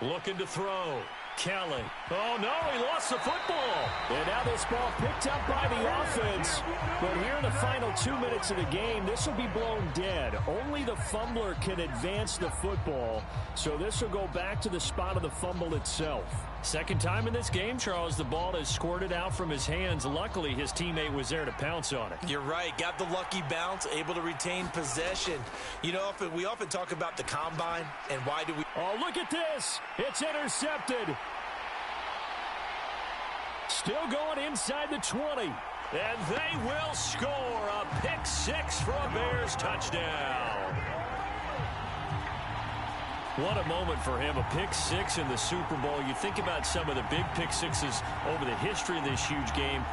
Speaker 2: Looking to throw. Kelly. Oh, no, he lost the football. And now this ball picked up by the offense. But here in the final 2 minutes of the game, this will be blown dead. Only the fumbler can advance the football. So this will go back to the spot of the fumble itself. Second time in this game, Charles, the ball has squirted out from his hands. Luckily, his teammate was there to pounce on it.
Speaker 4: You're right. Got the lucky bounce, able to retain possession. You know, we often talk about the combine and why do we...
Speaker 2: Oh, look at this. It's intercepted. Still going inside the 20. And they will score a pick 6 for a Bears touchdown. What a moment for him, a pick 6 in the Super Bowl. You think about some of the big pick 6s over the history of this huge game.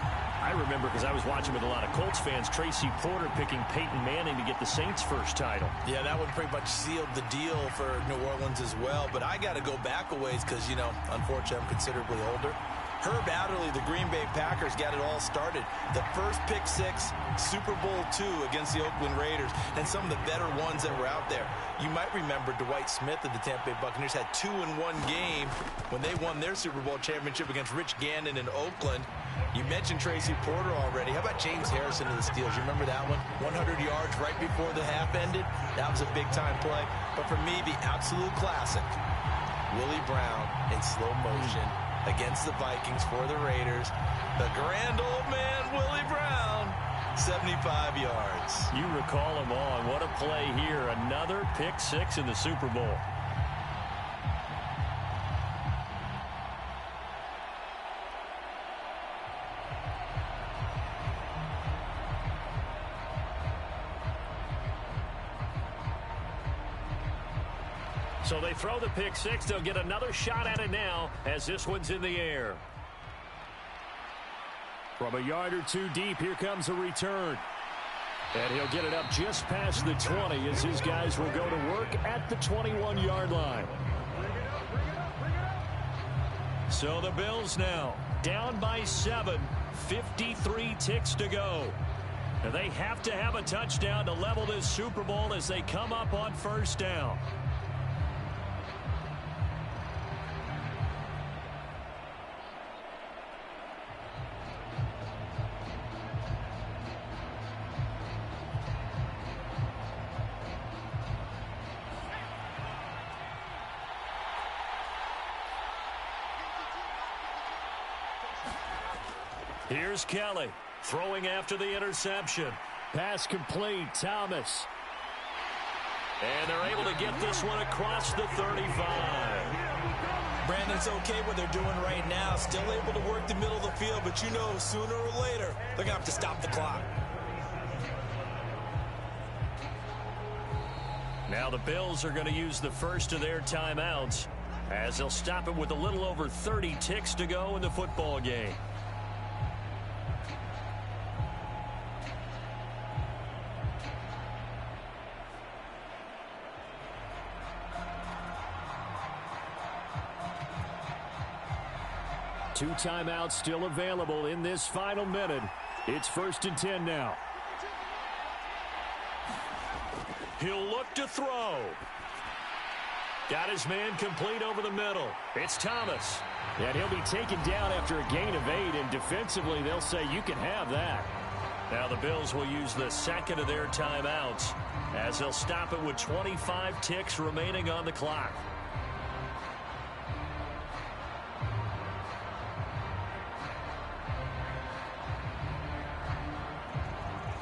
Speaker 2: I remember, because I was watching with a lot of Colts fans, Tracy Porter picking Peyton Manning to get the Saints' first title.
Speaker 4: Yeah, that one pretty much sealed the deal for New Orleans as well. But I got to go back a ways because, you know, unfortunately I'm considerably older. Herb Adderley, the Green Bay Packers, got it all started. The first pick 6, Super Bowl II against the Oakland Raiders, and some of the better ones that were out there. You might remember Dwight Smith of the Tampa Bay Buccaneers had 2 in one game when they won their Super Bowl championship against Rich Gannon in Oakland. You mentioned Tracy Porter already. How about James Harrison of the Steelers? You remember that one? 100 yards right before the half ended. That was a big-time play. But for me, the absolute classic, Willie Brown in slow motion against the Vikings for the Raiders. The grand old man, Willie Brown.
Speaker 6: 75 yards.
Speaker 5: You recall them all. What a play here. Another pick six in the Super Bowl. So they throw the pick six. They'll get another shot at it now as this one's in the air. From a yard or two deep, here comes a return. And he'll get it up just past the 20 as his guys will go to work at the 21-yard line. So the Bills now down by 7, 53 ticks to go. And they have to have a touchdown to level this Super Bowl as they come up on first down. Here's Kelly throwing after the interception. Pass complete. Thomas. And they're able to get this one across the 35.
Speaker 4: Brandon, it's okay what they're doing right now. Still able to work the middle of the field, but you know sooner or later they're going to have to stop the clock.
Speaker 5: Now the Bills are going to use the first of their timeouts as they'll stop it with a little over 30 ticks to go in the football game. Two timeouts still available in this final minute. It's 1st and 10 now. He'll look to throw. Got his man complete over the middle. It's Thomas. And he'll be taken down after a gain of 8, and defensively they'll say you can have that. Now the Bills will use the second of their timeouts as they'll stop it with 25 ticks remaining on the clock.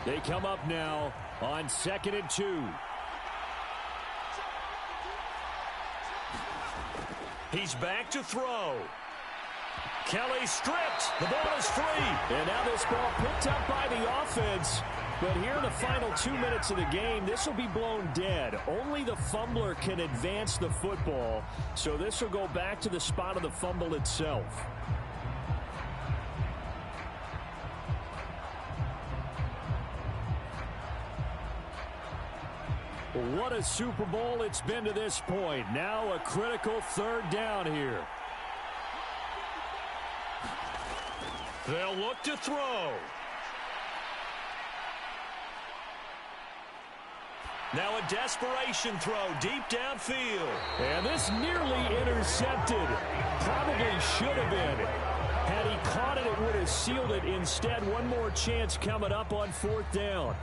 Speaker 5: They come up now on 2nd and 2. He's back to throw. Kelly stripped. The ball is free. And now this ball picked up by the offense. But here in the final 2 minutes of the game, this will be blown dead. Only the fumbler can advance the football. So this will go back to the spot of the fumble itself. What a Super Bowl it's been to this point. Now a critical 3rd down here. They'll look to throw. Now a desperation throw deep downfield. And this nearly intercepted. Probably should have been. Had he caught it, it would have sealed it. Instead, one more chance coming up on 4th down.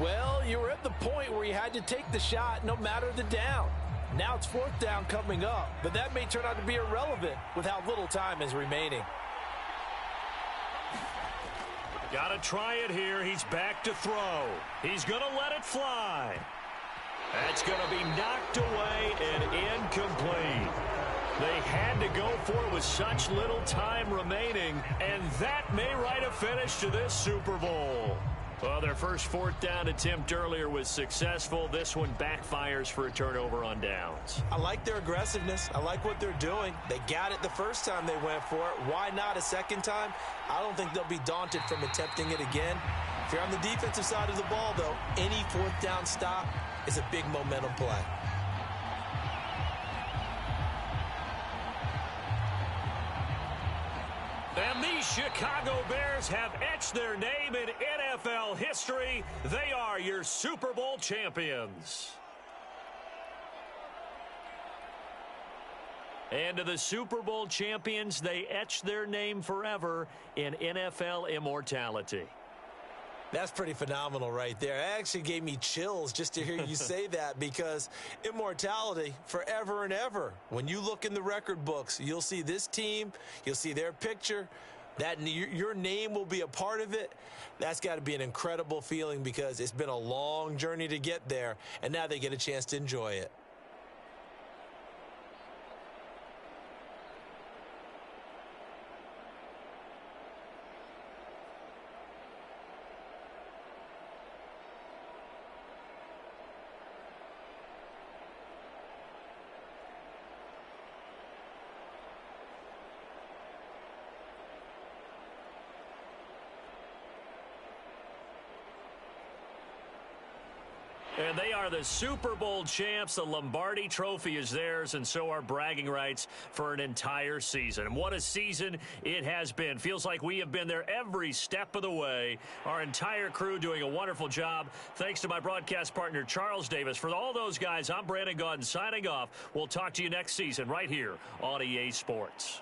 Speaker 4: Well, you were at the point where you had to take the shot no matter the down. Now it's 4th down coming up, but that may turn out to be irrelevant with how little time is remaining.
Speaker 5: Got to try it here. He's back to throw. He's going to let it fly. That's going to be knocked away and incomplete. They had to go for it with such little time remaining, and that may write a finish to this Super Bowl. Well, their first 4th down attempt earlier was successful. This one backfires for a turnover on downs.
Speaker 4: I like their aggressiveness. I like what they're doing. They got it the first time they went for it. Why not a second time? I don't think they'll be daunted from attempting it again. If you're on the defensive side of the ball, though, any 4th down stop is a big momentum play.
Speaker 5: And these Chicago Bears have etched their name in NFL history. They are your Super Bowl champions. And to the Super Bowl champions, they etch their name forever in NFL immortality.
Speaker 4: That's pretty phenomenal right there. It actually gave me chills just to hear you say that, because immortality forever and ever. When you look in the record books, you'll see this team, you'll see their picture Your name will be a part of it. That's got to be an incredible feeling because it's been a long journey to get there, and now they get a chance to enjoy it.
Speaker 2: And they are the Super Bowl champs. The Lombardi Trophy is theirs, and so are bragging rights for an entire season. And what a season it has been. Feels like we have been there every step of the way. Our entire crew doing a wonderful job. Thanks to my broadcast partner, Charles Davis. For all those guys, I'm Brandon Gaudin signing off. We'll talk to you next season right here on EA Sports.